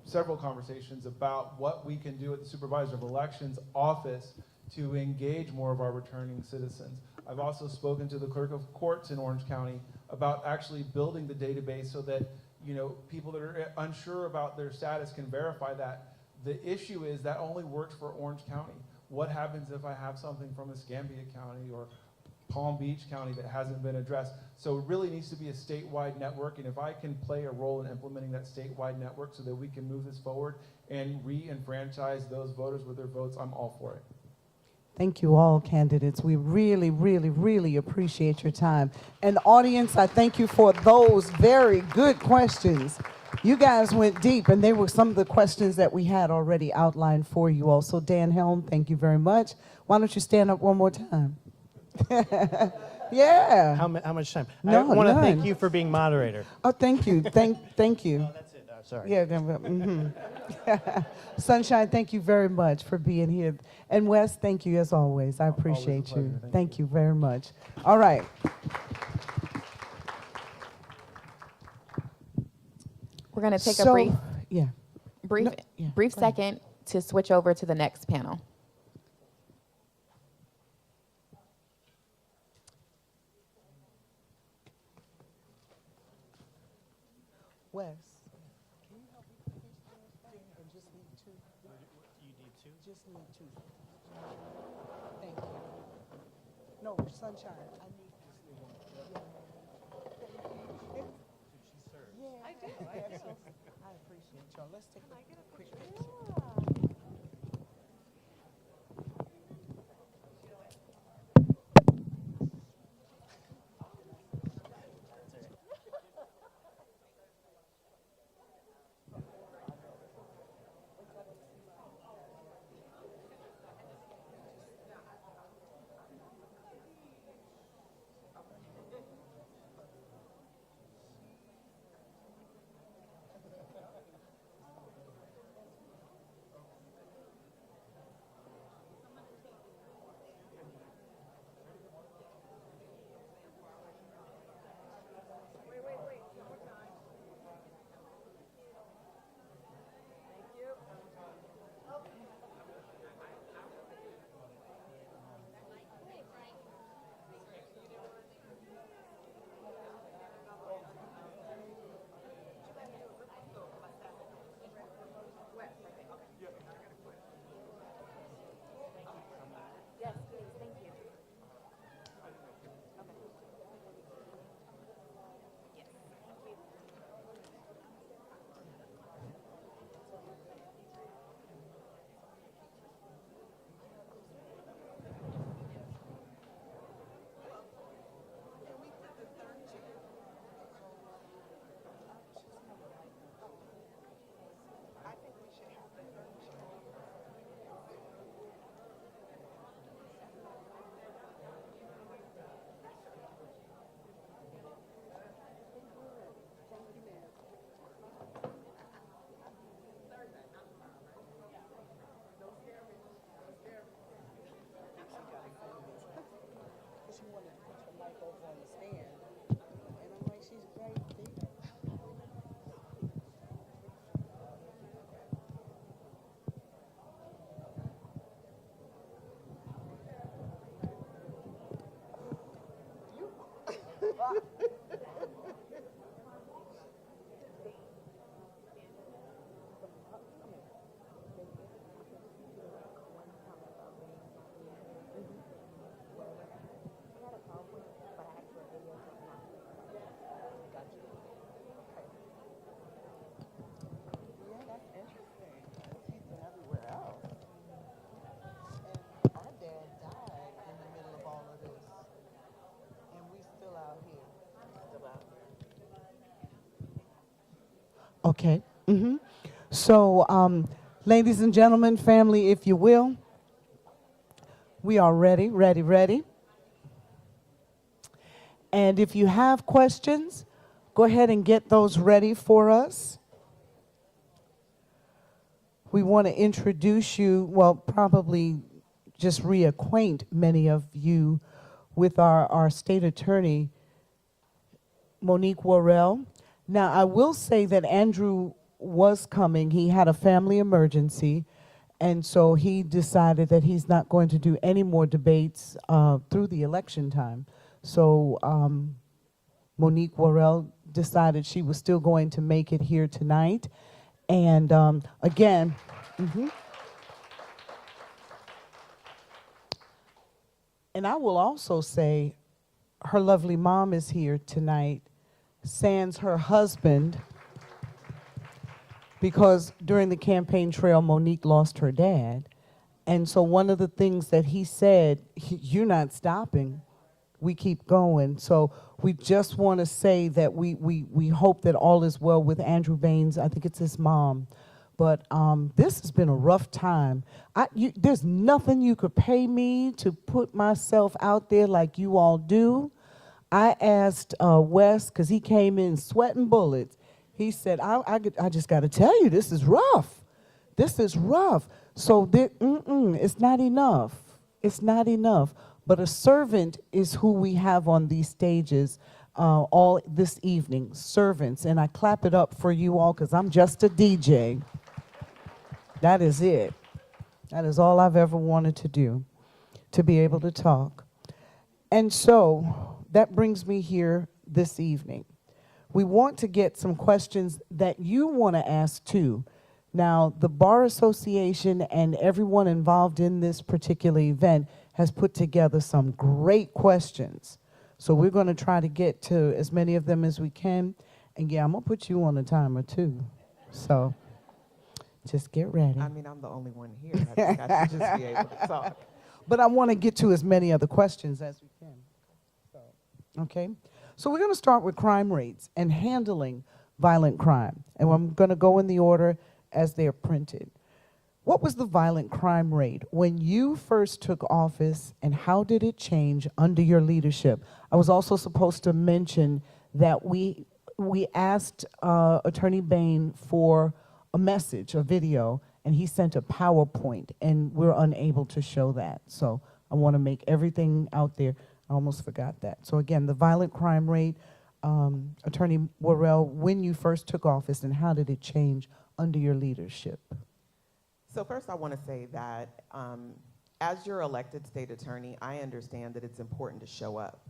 several conversations about what we can do at the Supervisor of Elections office to engage more of our returning citizens. I've also spoken to the Clerk of Courts in Orange County about actually building the database so that, you know, people that are unsure about their status can verify that. The issue is that only works for Orange County. What happens if I have something from Escambia County or Palm Beach County that hasn't been addressed? So it really needs to be a statewide network, and if I can play a role in implementing that statewide network so that we can move this forward and re-enfranchise those voters with their votes, I'm all for it. Thank you all, candidates. We really, really, really appreciate your time. And audience, I thank you for those very good questions. You guys went deep, and they were some of the questions that we had already outlined for you all. So Dan Helm, thank you very much. Why don't you stand up one more time? Yeah. How much time? No, I want to none. thank you for being moderator. Oh, thank you. Thank you. No, that's it. sorry. Yeah. Sunshine, thank you very much for being here. And Wes, thank you as always. I appreciate pleasure. you. Thank you very much. All right. We're going to take a So, brief, yeah. brief, No, yeah, brief go ahead. second to switch over to the next panel. Wes. Can you help me put these chairs back? Or just need two? You need two? Just need two. Thank you. No, Sunshine, I need this new one. Yeah. I do. I appreciate y'all. Let's take a quick picture. She wanted to put the mic over on the stand. And I'm like, she's right there. Yeah, that's interesting. He's been everywhere else. And our dad died in the middle of all of this. And we still out here. Still out here. Okay. So, ladies and gentlemen, family, if you will, we are ready. And if you have questions, go ahead and get those ready for us. We want to introduce you, well, probably just reacquaint many of you with our state attorney, Monique Worrell. Now, I will say that Andrew was coming. He had a family emergency, and so he decided that he's not going to do any more debates through the election time. So Monique Worrell decided she was still going to make it here tonight. And again, and I will also say her lovely mom is here tonight, sans her husband, because during the campaign trail, Monique lost her dad. And so one of the things that he said, you're not stopping, we keep going. So we just want to say that we hope that all is well with Andrew Baines. I think it's his mom. But this has been a rough time. There's nothing you could pay me to put myself out there like you all do. I asked Wes, because he came in sweating bullets, He said, I just got to tell you, this is rough. This is rough. So it's not enough. It's not enough. But a servant is who we have on these stages all this evening, servants. And I clap it up for you all because I'm just a DJ. That is it. That is all I've ever wanted to do, to be able to talk. And so that brings me here this evening. We want to get some questions that you want to ask too. Now, the Bar Association and everyone involved in this particular event has put together some great questions. So we're going to try to get to as many of them as we can. And yeah, I'm going to put you on a timer too. So just get ready. I mean, I'm the only one here. I think I should just be able to talk. But I want to get to as many other questions as we can. Okay? So we're going to start with crime rates and handling violent crime. And I'm going to go in the order as they are printed. What was the violent crime rate when you first took office, and how did it change under your leadership? I was also supposed to mention that we asked Attorney Bain for a message, a video, and he sent a PowerPoint, and we're unable to show that. So I want to make everything out there. I almost forgot that. So again, the violent crime rate, Attorney Worrell, when you first took office, and how did it change under your leadership? So first I want to say that as your elected state attorney, I understand that it's important to show up.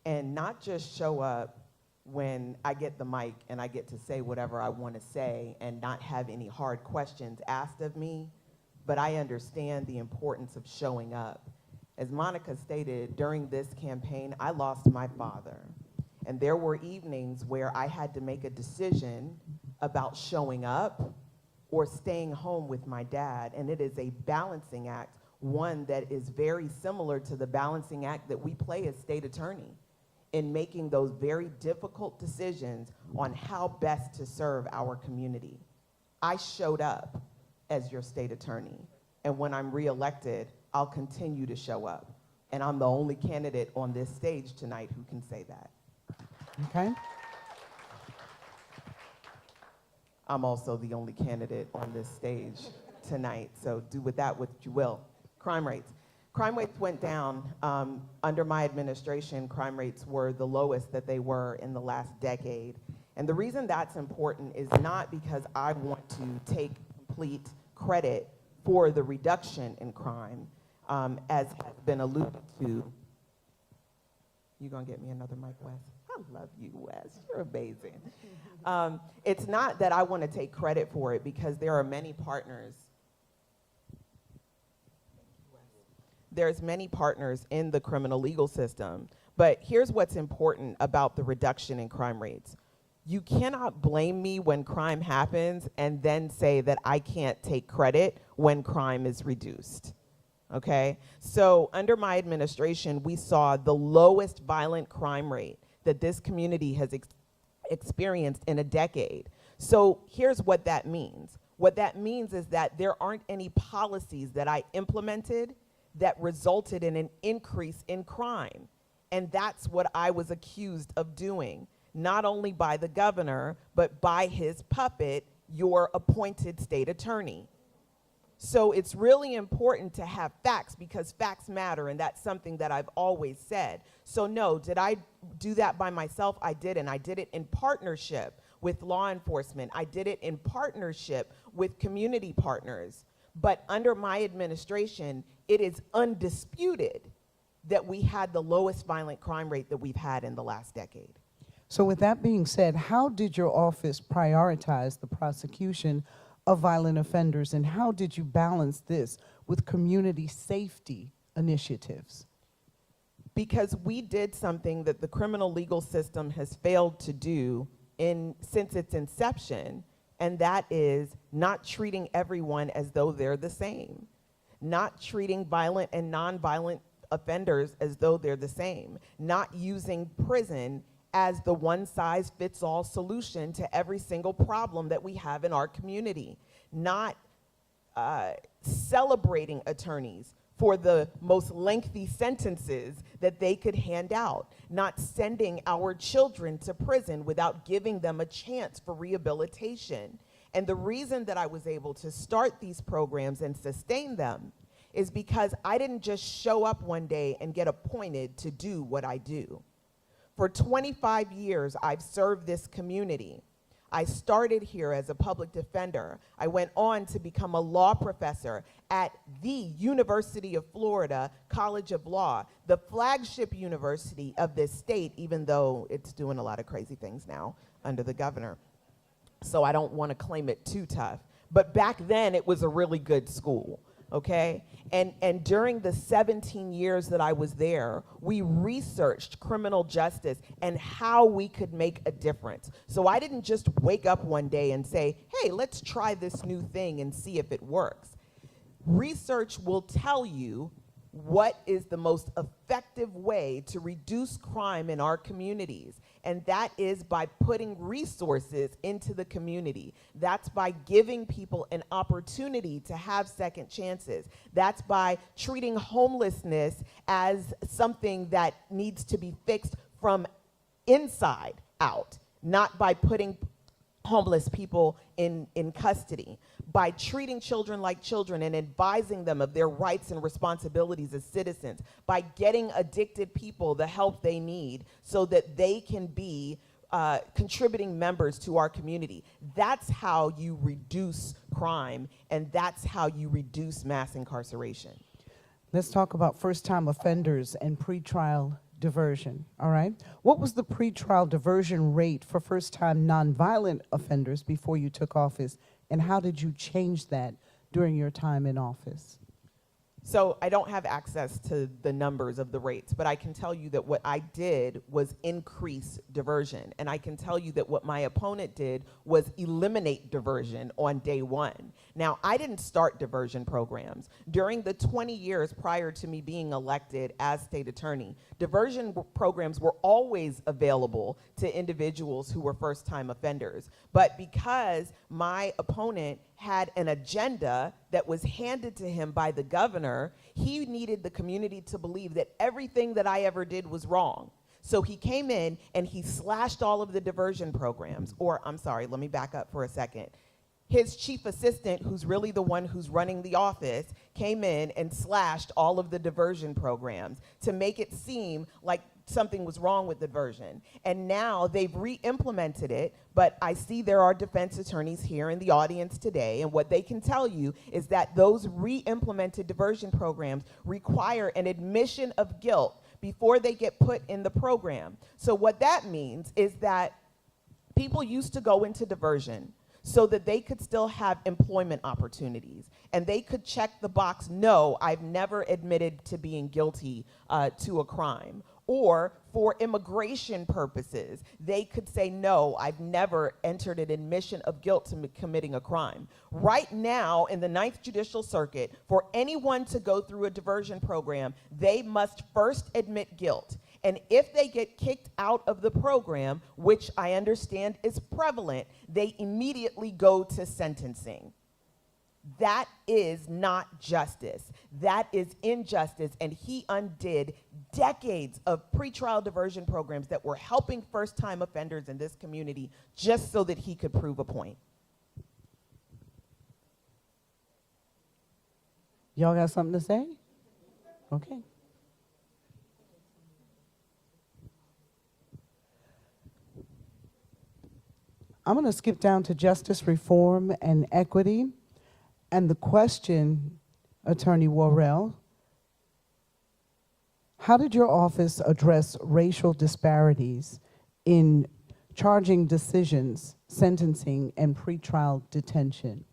And not just show up when I get the mic and I get to say whatever I want to say and not have any hard questions asked of me, but I understand the importance of showing up. As Monica stated, during this campaign, I lost my father. And there were evenings where I had to make a decision about showing up or staying home with my dad. And it is a balancing act, one that is very similar to the balancing act that we play as state attorney in making those very difficult decisions on how best to serve our community. I showed up as your state attorney. And when I'm reelected, I'll continue to show up. And I'm the only candidate on this stage tonight who can say that. Okay. I'm also the only candidate on this stage tonight, so do with that what you will. Crime rates. Crime rates went down. Under my administration, crime rates were the lowest that they were in the last decade. And the reason that's important is not because I want to take complete credit for the reduction in crime, as has been alluded to. You gonna get me another mic, Wes? I love you, Wes. You're amazing. It's not that I want to take credit for it, because there are many partners. There's many partners in the criminal legal system. But here's what's important about the reduction in crime rates. You cannot blame me when crime happens and then say that I can't take credit when crime is reduced. Okay? So under my administration, we saw the lowest violent crime rate that this community has experienced in a decade. So here's what that means. What that means is that there aren't any policies that I implemented that resulted in an increase in crime. And that's what I was accused of doing, not only by the governor, but by his puppet, your appointed state attorney. So it's really important to have facts, because facts matter, and that's something that I've always said. So no, did I do that by myself? I did, and I did it in partnership with law enforcement. I did it in partnership with community partners. But under my administration, it is undisputed that we had the lowest violent crime rate that we've had in the last decade. So with that being said, how did your office prioritize the prosecution of violent offenders, and how did you balance this with community safety initiatives? Because we did something that the criminal legal system has failed to do since its inception, and that is not treating everyone as though they're the same, not treating violent and nonviolent offenders as though they're the same, not using prison as the one-size-fits-all solution to every single problem that we have in our community, not celebrating attorneys for the most lengthy sentences that they could hand out, not sending our children to prison without giving them a chance for rehabilitation. And the reason that I was able to start these programs and sustain them is because I didn't just show up one day and get appointed to do what I do. For 25 years, I've served this community. I started here as a public defender. I went on to become a law professor at the University of Florida College of Law, the flagship university of this state, even though it's doing a lot of crazy things now under the governor. So I don't want to claim it too tough. But back then, it was a really good school. Okay? And during the 17 years that I was there, we researched criminal justice and how we could make a difference. So I didn't just wake up one day and say, hey, let's try this new thing and see if it works. Research will tell you what is the most effective way to reduce crime in our communities. And that is by putting resources into the community. That's by giving people an opportunity to have second chances. That's by treating homelessness as something that needs to be fixed from inside out, not by putting homeless people in custody, by treating children like children and advising them of their rights and responsibilities as citizens, by getting addicted people the help they need so that they can be contributing members to our community. That's how you reduce crime, and that's how you reduce mass incarceration. Let's talk about first-time offenders and pretrial diversion, all right? What was the pretrial diversion rate for first-time nonviolent offenders before you took office, and how did you change that during your time in office? So I don't have access to the numbers of the rates, but I can tell you that what I did was increase diversion. And I can tell you that what my opponent did was eliminate diversion on day one. Now, I didn't start diversion programs. During the 20 years prior to me being elected as state attorney, diversion programs were always available to individuals who were first-time offenders. But because my opponent had an agenda that was handed to him by the governor, he needed the community to believe that everything that I ever did was wrong. So he came in and he slashed all of the diversion programs. Or, I'm sorry, let me back up for a second. His chief assistant, who's really the one who's running the office, came in and slashed all of the diversion programs to make it seem like something was wrong with diversion. And now they've re-implemented it, but I see there are defense attorneys here in the audience today, and what they can tell you is that those re-implemented diversion programs require an admission of guilt before they get put in the program. So what that means is that people used to go into diversion so that they could still have employment opportunities. And they could check the box, no, I've never admitted to being guilty to a crime. Or for immigration purposes, they could say, no, I've never entered an admission of guilt to committing a crime. Right now, in the 9th Judicial Circuit, for anyone to go through a diversion program, they must first admit guilt. And if they get kicked out of the program, which I understand is prevalent, they immediately go to sentencing. That is not justice. That is injustice, and he undid decades of pretrial diversion programs that were helping first-time offenders in this community just so that he could prove a point. Y'all got something to say? Okay. I'm going to skip down to justice reform and equity. And the question, Attorney Worrell, how did your office address racial disparities in charging decisions, sentencing, and pretrial detention?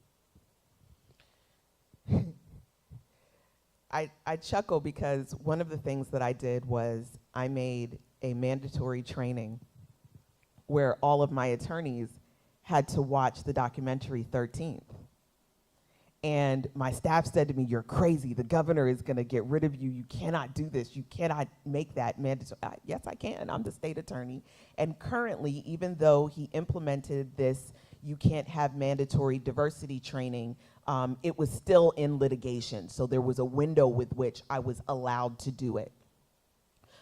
I chuckle because one of the things that I did was I made a mandatory training where all of my attorneys had to watch the documentary 13th. And my staff said to me, you're crazy. The governor is going to get rid of you. You cannot do this. You cannot make that mandatory. Yes, I can. I'm the state attorney. And currently, even though he implemented this you can't have mandatory diversity training, it was still in litigation. So there was a window with which I was allowed to do it.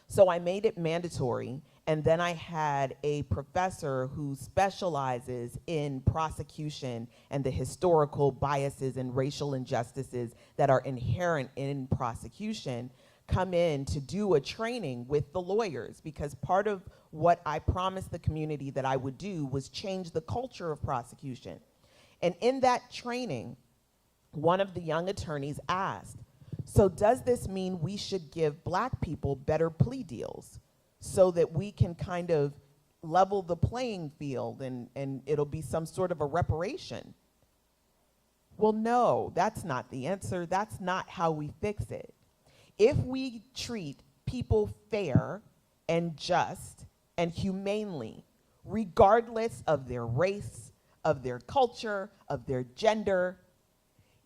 So I made it mandatory, and then I had a professor who specializes in prosecution and the historical biases and racial injustices that are inherent in prosecution come in to do a training with the lawyers, because part of what I promised the community that I would do was change the culture of prosecution. And in that training, one of the young attorneys asked, so does this mean we should give Black people better plea deals so that we can kind of level the playing field and it'll be some sort of a reparation? Well, no, that's not the answer. That's not how we fix it. If we treat people fair and just and humanely, regardless of their race, of their culture, of their gender,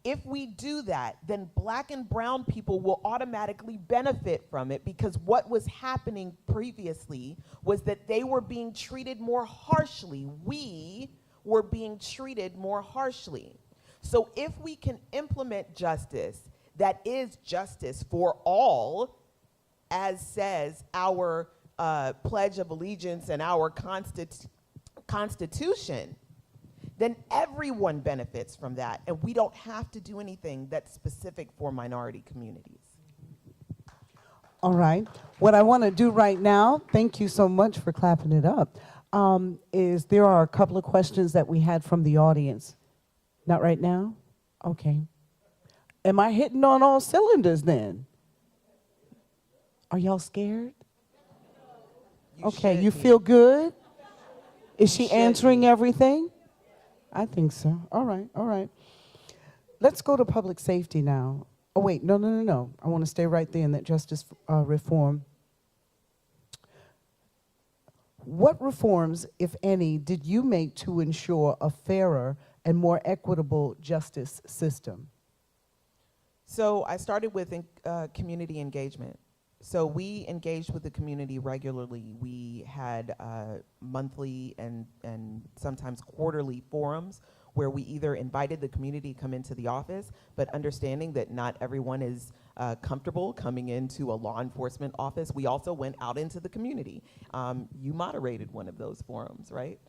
if we do that, then Black and brown people will automatically benefit from it, because what was happening previously was that they were being treated more harshly. We were being treated more harshly. So if we can implement justice that is justice for all, as says our Pledge of Allegiance and our Constitution, then everyone benefits from that, and we don't have to do anything that's specific for minority communities. All right. What I want to do right now, thank you so much for clapping it up, is there are a couple of questions that we had from the audience. Not right now? Okay. Am I hitting on all cylinders then? Are y'all scared? Okay, you feel good? Is she answering everything? I think so. All right, all right. Let's go to public safety now. Oh, wait, no. I want to stay right there in that justice reform. What reforms, if any, did you make to ensure a fairer and more equitable justice system? So I started with community engagement. So we engaged with the community regularly. We had monthly and sometimes quarterly forums where we either invited the community to come into the office, but understanding that not everyone is comfortable coming into a law enforcement office, we also went out into the community. You moderated one of those forums, right?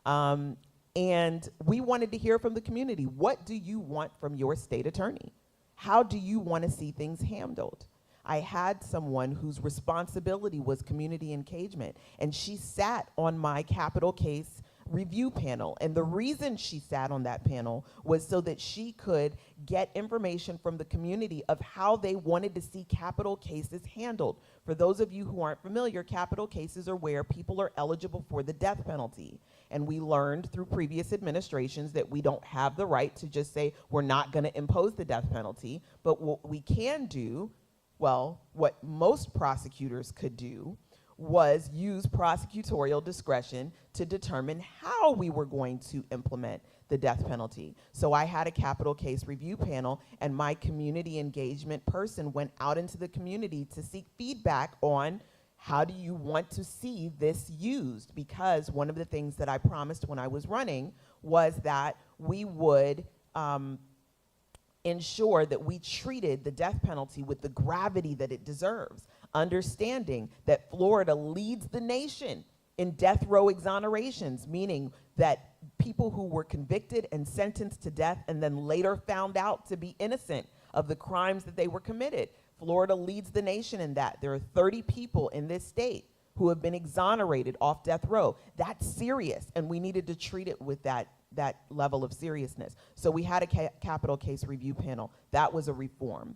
And we wanted to hear from the community. What do you want from your state attorney? How do you want to see things handled? I had someone whose responsibility was community engagement, and she sat on my capital case review panel. And the reason she sat on that panel was so that she could get information from the community of how they wanted to see capital cases handled. For those of you who aren't familiar, capital cases are where people are eligible for the death penalty. And we learned through previous administrations that we don't have the right to just say we're not going to impose the death penalty, but what we can do, well, what most prosecutors could do was use prosecutorial discretion to determine how we were going to implement the death penalty. So I had a capital case review panel, and my community engagement person went out into the community to seek feedback on how do you want to see this used? Because one of the things that I promised when I was running was that we would ensure that we treated the death penalty with the gravity that it deserves, understanding that Florida leads the nation in death row exonerations, meaning that people who were convicted and sentenced to death and then later found out to be innocent of the crimes that they were committed. Florida leads the nation in that. There are 30 people in this state who have been exonerated off death row. That's serious, and we needed to treat it with that level of seriousness. So we had a capital case review panel. That was a reform.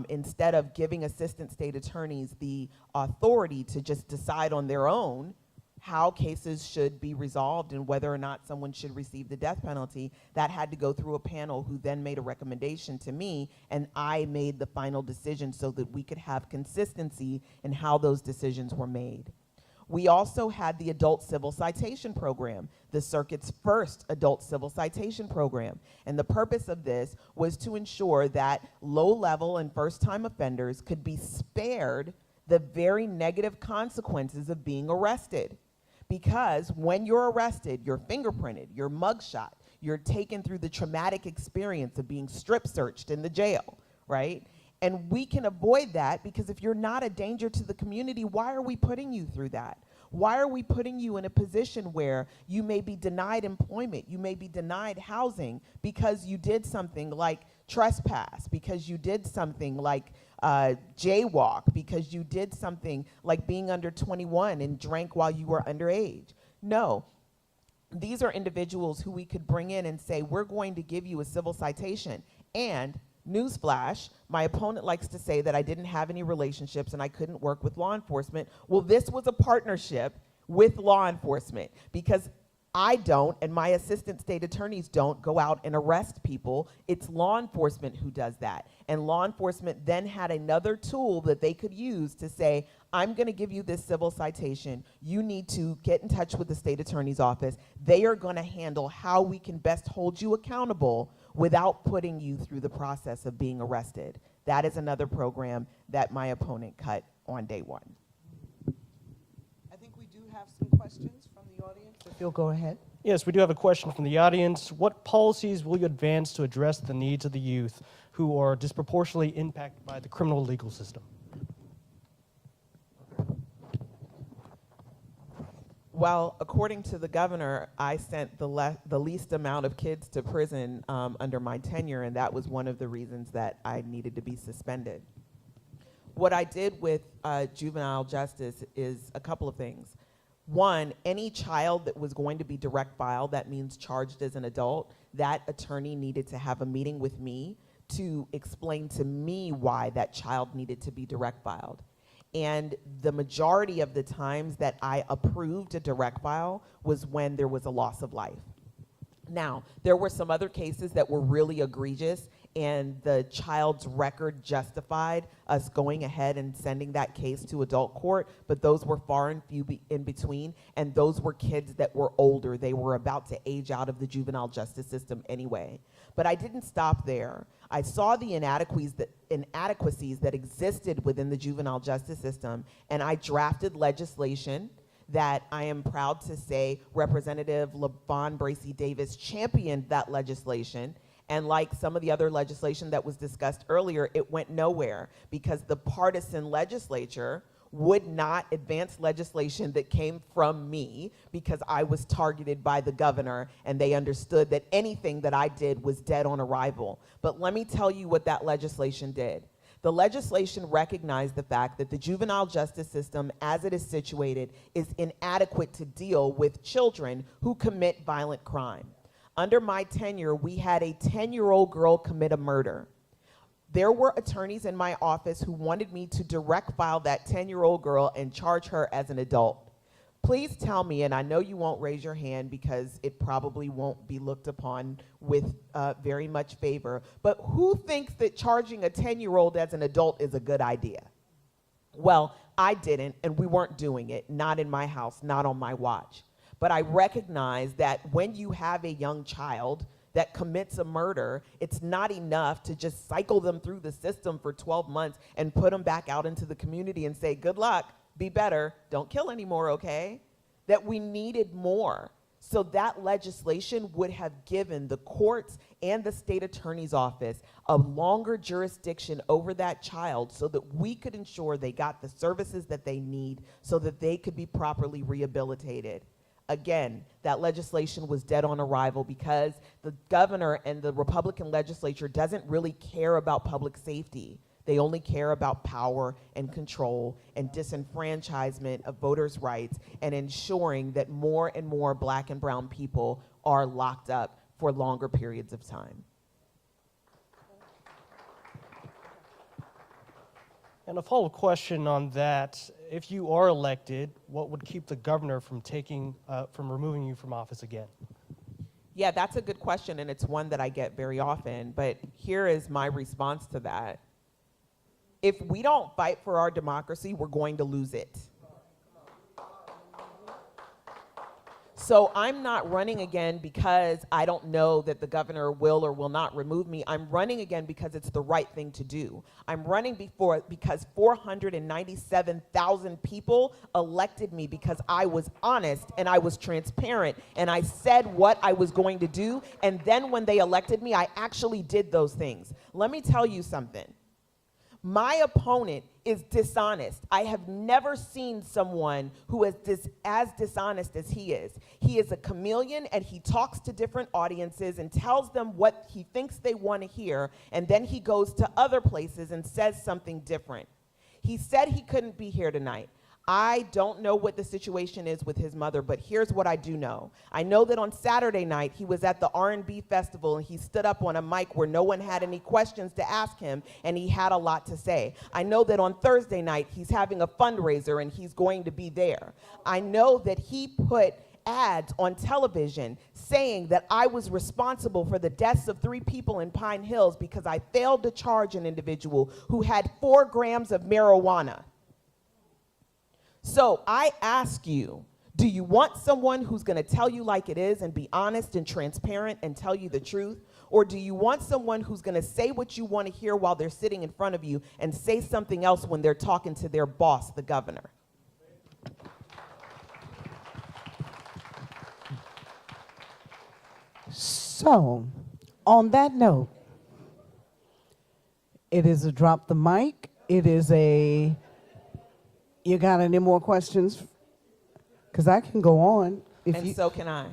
Instead of giving assistant state attorneys the authority to just decide on their own how cases should be resolved and whether or not someone should receive the death penalty, that had to go through a panel who then made a recommendation to me, and I made the final decision so that we could have consistency in how those decisions were made. We also had the adult civil citation program, the circuit's first adult civil citation program. And the purpose of this was to ensure that low-level and first-time offenders could be spared the very negative consequences of being arrested. Because when you're arrested, you're fingerprinted, you're mugshot, you're taken through the traumatic experience of being strip searched in the jail, right? And we can avoid that because if you're not a danger to the community, why are we putting you through that? Why are we putting you in a position where you may be denied employment, you may be denied housing because you did something like trespass, because you did something like jaywalk, because you did something like being under 21 and drank while you were underage? No. These are individuals who we could bring in and say, we're going to give you a civil citation. And newsflash, my opponent likes to say that I didn't have any relationships and I couldn't work with law enforcement. Well, this was a partnership with law enforcement because I don't, and my assistant state attorneys don't go out and arrest people. It's law enforcement who does that. And law enforcement then had another tool that they could use to say, I'm going to give you this civil citation. You need to get in touch with the state attorney's office. They are going to handle how we can best hold you accountable without putting you through the process of being arrested. That is another program that my opponent cut on day one. I think we do have some questions from the audience. If you'll go ahead. Yes, we do have a question from the audience. What policies will you advance to address the needs of the youth who are disproportionately impacted by the criminal legal system? Well, according to the governor, I sent the least amount of kids to prison under my tenure, and that was one of the reasons that I needed to be suspended. What I did with juvenile justice is a couple of things. One, any child that was going to be direct filed, that means charged as an adult, that attorney needed to have a meeting with me to explain to me why that child needed to be direct filed. And the majority of the times that I approved a direct file was when there was a loss of life. Now, there were some other cases that were really egregious, and the child's record justified us going ahead and sending that case to adult court, but those were far and few in between, and those were kids that were older. They were about to age out of the juvenile justice system anyway. But I didn't stop there. I saw the inadequacies that existed within the juvenile justice system, and I drafted legislation that I am proud to say Representative LaVon Bracey Davis championed that legislation. And like some of the other legislation that was discussed earlier, it went nowhere because the partisan legislature would not advance legislation that came from me because I was targeted by the governor and they understood that anything that I did was dead on arrival. But let me tell you what that legislation did. The legislation recognized the fact that the juvenile justice system, as it is situated, is inadequate to deal with children who commit violent crime. Under my tenure, we had a 10-year-old girl commit a murder. There were attorneys in my office who wanted me to direct file that 10-year-old girl and charge her as an adult. Please tell me, and I know you won't raise your hand because it probably won't be looked upon with very much favor, but who thinks that charging a 10-year-old as an adult is a good idea? Well, I didn't, and we weren't doing it, not in my house, not on my watch. But I recognize that when you have a young child that commits a murder, it's not enough to just cycle them through the system for 12 months and put them back out into the community and say, good luck, be better, don't kill anymore, okay? That we needed more. So that legislation would have given the courts and the state attorney's office a longer jurisdiction over that child so that we could ensure they got the services that they need so that they could be properly rehabilitated. Again, that legislation was dead on arrival because the governor and the Republican legislature doesn't really care about public safety. They only care about power and control and disenfranchisement of voters' rights and ensuring that more and more Black and brown people are locked up for longer periods of time. And a follow-up question on that: if you are elected, what would keep the governor from removing you from office again? Yeah, that's a good question, and it's one that I get very often, but here is my response to that. If we don't fight for our democracy, we're going to lose it. So I'm not running again because I don't know that the governor will or will not remove me. I'm running again because it's the right thing to do. I'm running because 497,000 people elected me because I was honest and I was transparent and I said what I was going to do. And then when they elected me, I actually did those things. Let me tell you something. My opponent is dishonest. I have never seen someone who is as dishonest as he is. He is a chameleon, and he talks to different audiences and tells them what he thinks they want to hear, and then he goes to other places and says something different. He said he couldn't be here tonight. I don't know what the situation is with his mother, but here's what I do know. I know that on Saturday night, he was at the R&B festival, and he stood up on a mic where no one had any questions to ask him, and he had a lot to say. I know that on Thursday night, he's having a fundraiser, and he's going to be there. I know that he put ads on television saying that I was responsible for the deaths of 3 people in Pine Hills because I failed to charge an individual who had 4 grams of marijuana. So I ask you, do you want someone who's going to tell you like it is and be honest and transparent and tell you the truth? Or do you want someone who's going to say what you want to hear while they're sitting in front of you and say something else when they're talking to their boss, the governor? So, on that note, it is a drop the mic. It is a, you got any more questions? Because I can go on. And so can I.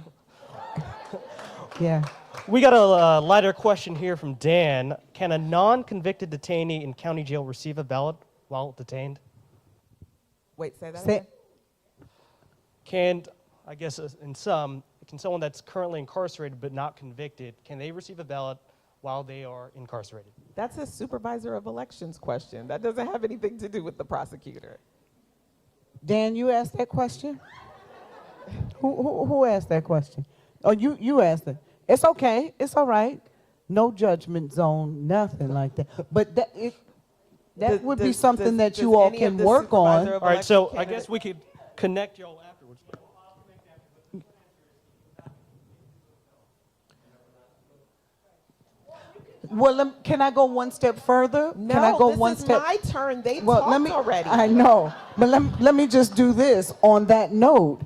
Yeah. We got a lighter question here from Dan. Can a non-convicted detainee in county jail receive a ballot while detained? Wait, say that Say- again? Can, I guess in some, can someone that's currently incarcerated but not convicted, can they receive a ballot while they are incarcerated? That's a supervisor of elections question. That doesn't have anything to do with the prosecutor. Dan, you asked that question? Who asked that question? Oh, you asked it. It's okay. It's all right. No judgment zone, nothing like that. But that would be something that you all can work on. All right, so I guess we could connect y'all afterwards. Well, can I go one step further? No, can I go this one is step? my turn. They talked already. I know, but let me just do this. On that note,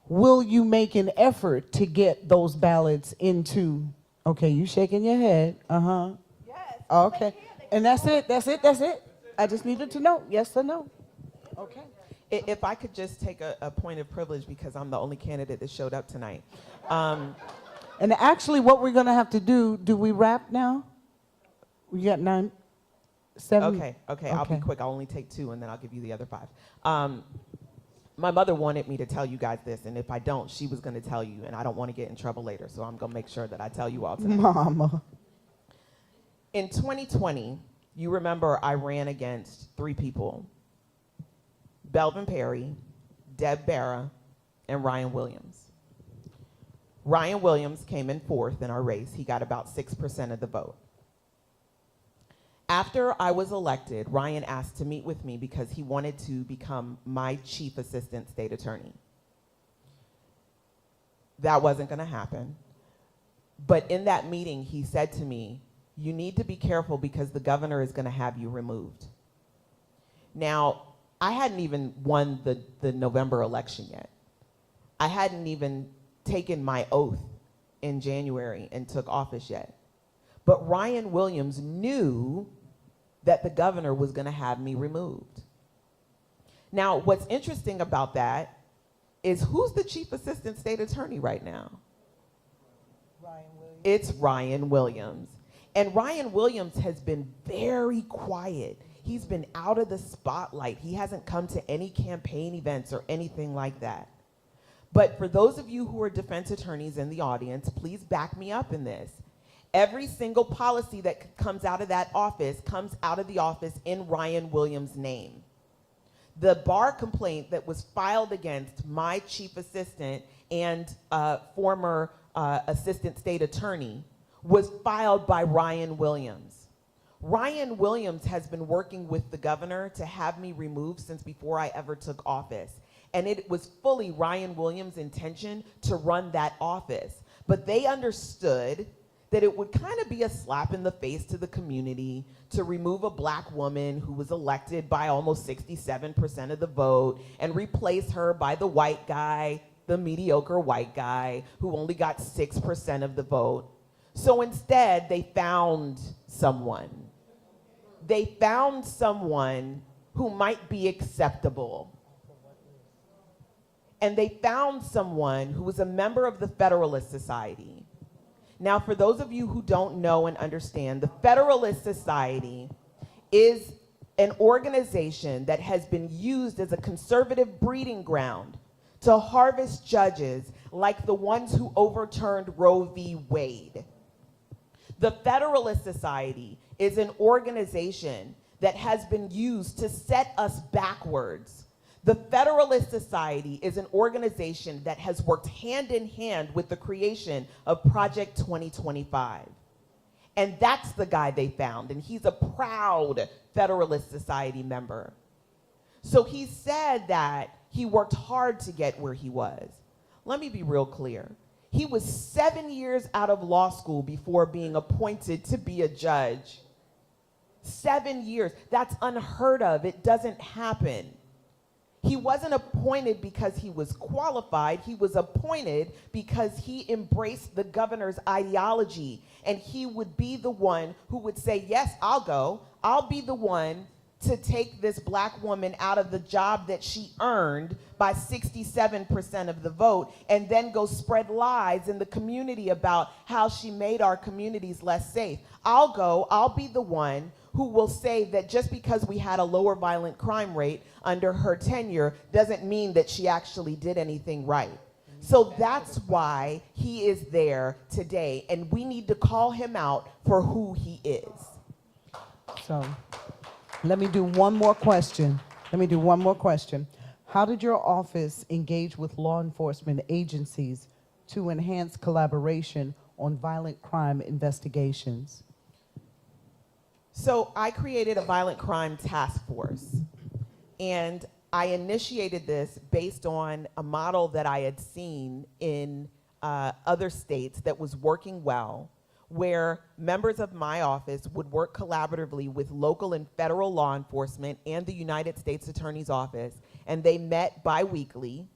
will you make an effort to get those ballots into? Okay, you shaking your head. Yes. Okay, and that's it. That's it. That's it. I just needed to know. Yes or no. Okay. If I could just take a point of privilege because I'm the only candidate that showed up tonight. And actually, what we're going to have to do we wrap now? We got 9, 7. Okay, I'll be quick. I'll only take 2, and then I'll give you the other 5. My mother wanted me to tell you guys this, and if I don't, she was going to tell you, and I don't want to get in trouble later, so I'm going to make sure that I tell you all tonight. Mama. In 2020, you remember I ran against 3 people, Belvin Perry, Deb Barra, and Ryan Williams. Ryan Williams came in 4th in our race. He got about 6% of the vote. After I was elected, Ryan asked to meet with me because he wanted to become my chief assistant state attorney. That wasn't going to happen. But in that meeting, he said to me, you need to be careful because the governor is going to have you removed. Now, I hadn't even won the November election yet. I hadn't even taken my oath in January and took office yet. But Ryan Williams knew that the governor was going to have me removed. Now, what's interesting about that is who's the chief assistant state attorney right now? Ryan Williams. It's Ryan Williams. And Ryan Williams has been very quiet. He's been out of the spotlight. He hasn't come to any campaign events or anything like that. But for those of you who are defense attorneys in the audience, please back me up in this. Every single policy that comes out of that office comes out of the office in Ryan Williams' name. The bar complaint that was filed against my chief assistant and former assistant state attorney was filed by Ryan Williams. Ryan Williams has been working with the governor to have me removed since before I ever took office. and it was fully Ryan Williams' intention to run that office. But they understood that it would kind of be a slap in the face to the community to remove a black woman who was elected by almost 67% of the vote and replace her by the white guy, the mediocre white guy, who only got 6% of the vote. So instead, they found someone. They found someone who might be acceptable. And they found someone who was a member of the Federalist Society. Now, for those of you who don't know and understand, the Federalist Society is an organization that has been used as a conservative breeding ground to harvest judges like the ones who overturned Roe v. Wade. The Federalist Society is an organization that has been used to set us backwards. The Federalist Society is an organization that has worked hand in hand with the creation of Project 2025. And that's the guy they found, and he's a proud Federalist Society member. So he said that he worked hard to get where he was. Let me be real clear. He was 7 years out of law school before being appointed to be a judge. 7 years. That's unheard of. It doesn't happen. He wasn't appointed because he was qualified. He was appointed because he embraced the governor's ideology. And he would be the one who would say, yes, I'll go. I'll be the one to take this black woman out of the job that she earned by 67% of the vote, and then go spread lies in the community about how she made our communities less safe. I'll be the one who will say that just because we had a lower violent crime rate under her tenure doesn't mean that she actually did anything right. So that's why he is there today, and we need to call him out for who he is. So let me do one more question. How did your office engage with law enforcement agencies to enhance collaboration on violent crime investigations? So I created a violent crime task force, and I initiated this based on a model that I had seen in other states that was working well, where members of my office would work collaboratively with local and federal law enforcement and the United States Attorney's Office, and they met bi-weekly,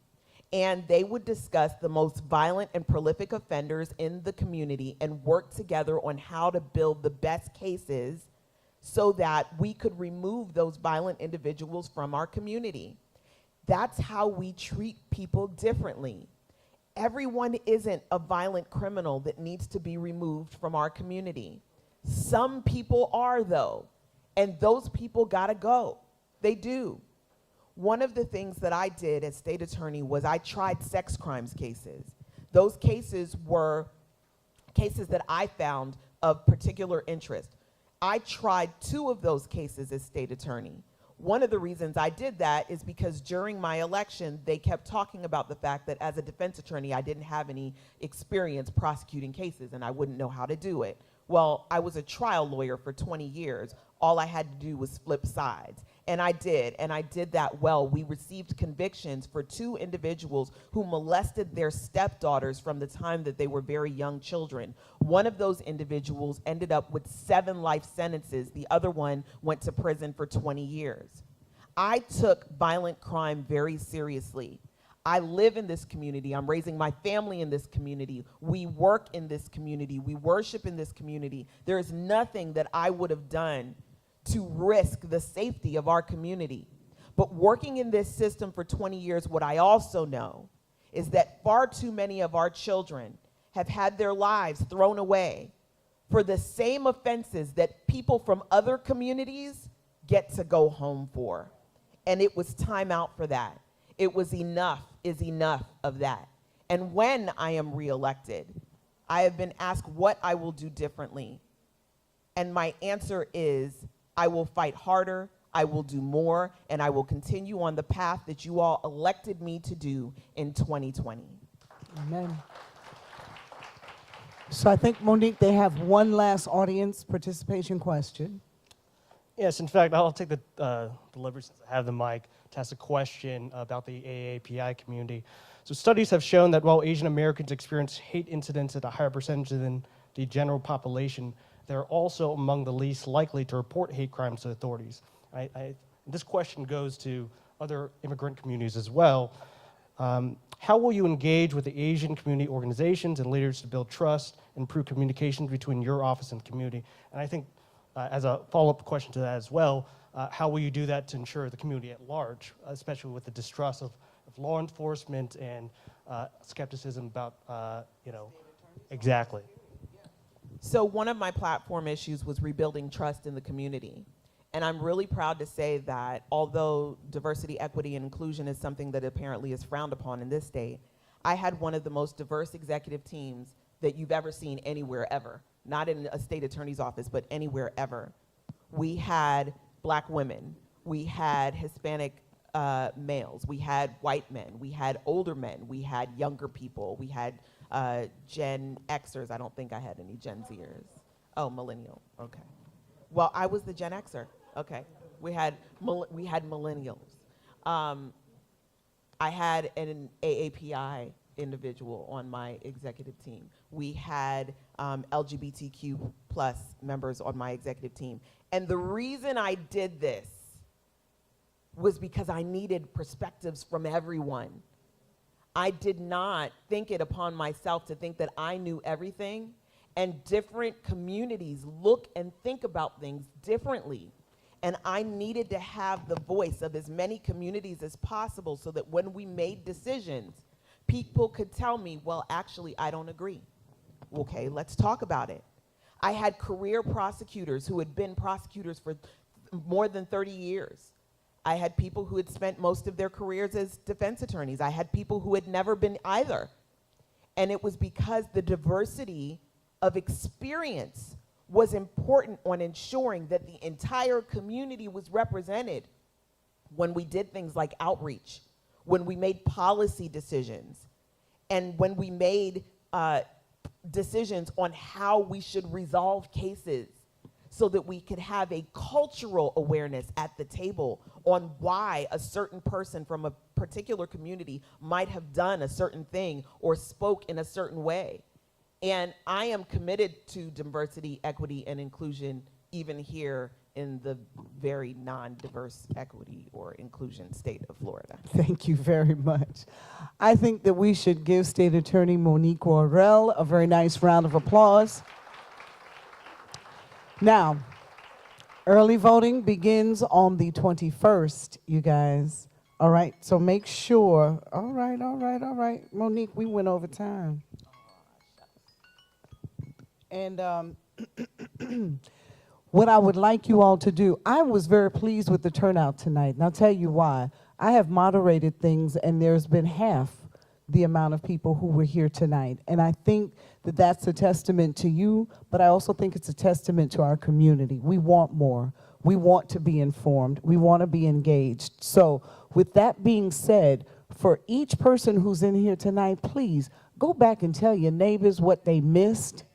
and they would discuss the most violent and prolific offenders in the community and work together on how to build the best cases so that we could remove those violent individuals from our community. That's how we treat people differently. Everyone isn't a violent criminal that needs to be removed from our community. Some people are, though, and those people gotta go. They do. One of the things that I did as state attorney was I tried sex crimes cases. Those cases were cases that I found of particular interest. I tried 2 of those cases as state attorney. One of the reasons I did that is because during my election, they kept talking about the fact that as a defense attorney, I didn't have any experience prosecuting cases and I wouldn't know how to do it. Well, I was a trial lawyer for 20 years. All I had to do was flip sides. And I did that well. We received convictions for 2 individuals who molested their stepdaughters from the time that they were very young children. One of those individuals ended up with 7 life sentences. The other one went to prison for 20 years. I took violent crime very seriously. I live in this community. I'm raising my family in this community. We work in this community. We worship in this community. There is nothing that I would have done to risk the safety of our community. But working in this system for 20 years, what I also know is that far too many of our children have had their lives thrown away for the same offenses that people from other communities get to go home for. And it was time out for that. It was enough is enough of that. And when I am reelected, I have been asked what I will do differently. And my answer is, I will fight harder, I will do more, and I will continue on the path that you all elected me to do in 2020. Amen. So I think, Monique, they have one last audience participation question. Yes, in fact, I'll take the liberty since I have the mic to ask a question about the AAPI community. So studies have shown that while Asian Americans experience hate incidents at a higher percentage than the general population, they're also among the least likely to report hate crimes to authorities. This question goes to other immigrant communities as well. How will you engage with the Asian community organizations and leaders to build trust and improve communications between your office and the community? And I think as a follow-up question to that as well, how will you do that to ensure the community at large, especially with the distrust of law enforcement and skepticism about, exactly. So one of my platform issues was rebuilding trust in the community. And I'm really proud to say that although diversity, equity, and inclusion is something that apparently is frowned upon in this state, I had one of the most diverse executive teams that you've ever seen anywhere ever. Not in a state attorney's office, but anywhere ever. We had black women, we had Hispanic males, we had white men, we had older men, we had younger people, we had Gen Xers. I don't think I had any Gen Zers. Oh, millennial, okay. Well, I was the Gen Xer, okay. We had millennials. I had an AAPI individual on my executive team. We had LGBTQ plus members on my executive team. And the reason I did this was because I needed perspectives from everyone. I did not think it upon myself to think that I knew everything, and different communities look and think about things differently. And I needed to have the voice of as many communities as possible so that when we made decisions, people could tell me, well, actually, I don't agree. Okay, let's talk about it. I had career prosecutors who had been prosecutors for more than 30 years. I had people who had spent most of their careers as defense attorneys. I had people who had never been either. And it was because the diversity of experience was important on ensuring that the entire community was represented when we did things like outreach, when we made policy decisions, and when we made decisions on how we should resolve cases, so that we could have a cultural awareness at the table on why a certain person from a particular community might have done a certain thing or spoke in a certain way. And I am committed to diversity, equity, and inclusion even here in the very non-diverse equity or inclusion state of Florida. Thank you very much. I think that we should give State Attorney Monique Worrell a very nice round of applause. Now, early voting begins on the 21st, you guys. All right, so make sure, all right. Monique, we went over time. And what I would like you all to do, I was very pleased with the turnout tonight, and I'll tell you why. I have moderated things, and there's been half the amount of people who were here tonight. And I think that that's a testament to you, but I also think it's a testament to our community. We want more. We want to be informed. We want to be engaged. So with that being said, for each person who's in here tonight, please go back and tell your neighbors what they missed.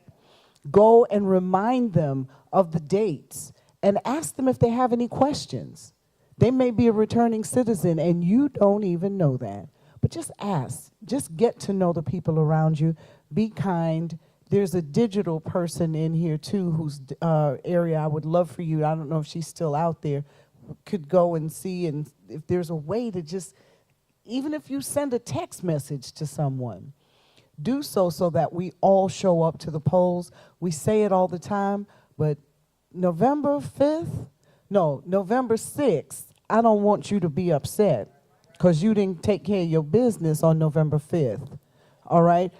Go and remind them of the dates and ask them if they have any questions. They may be a returning citizen and you don't even know that. But just ask, just get to know the people around you, be kind. There's a digital person in here too whose area I would love for you, I don't know if she's still out there, could go and see, and if there's a way to just, even if you send a text message to someone, do so that we all show up to the polls. We say it all the time, but November 6th, I don't want you to be upset because you didn't take care of your business on November 5th, all right?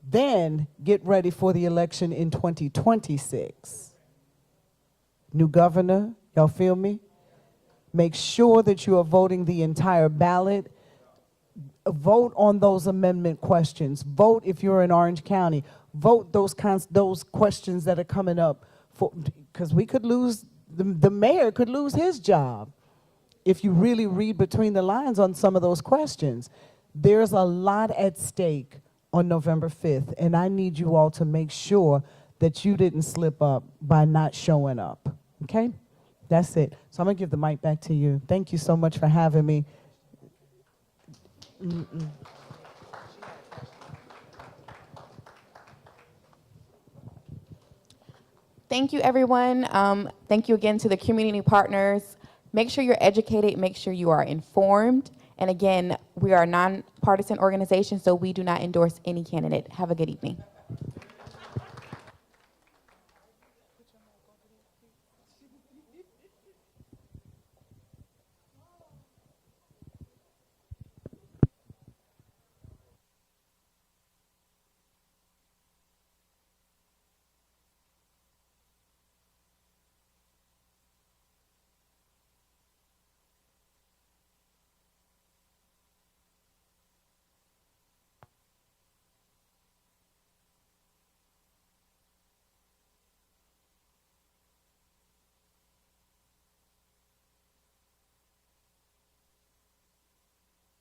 Then get ready for the election in 2026. New governor, y'all feel me? Make sure that you are voting the entire ballot. Vote on those amendment questions. Vote if you're in Orange County. Vote those questions that are coming up, because we could lose, the mayor could lose his job if you really read between the lines on some of those questions. There's a lot at stake on November 5th, and I need you all to make sure that you didn't slip up by not showing up, okay? That's it. So I'm going to give the mic back to you. Thank you so much for having me. Thank you, everyone. Thank you again to the community partners. Make sure you're educated, make sure you are informed. And again, we are a nonpartisan organization, so we do not endorse any candidate. Have a good evening.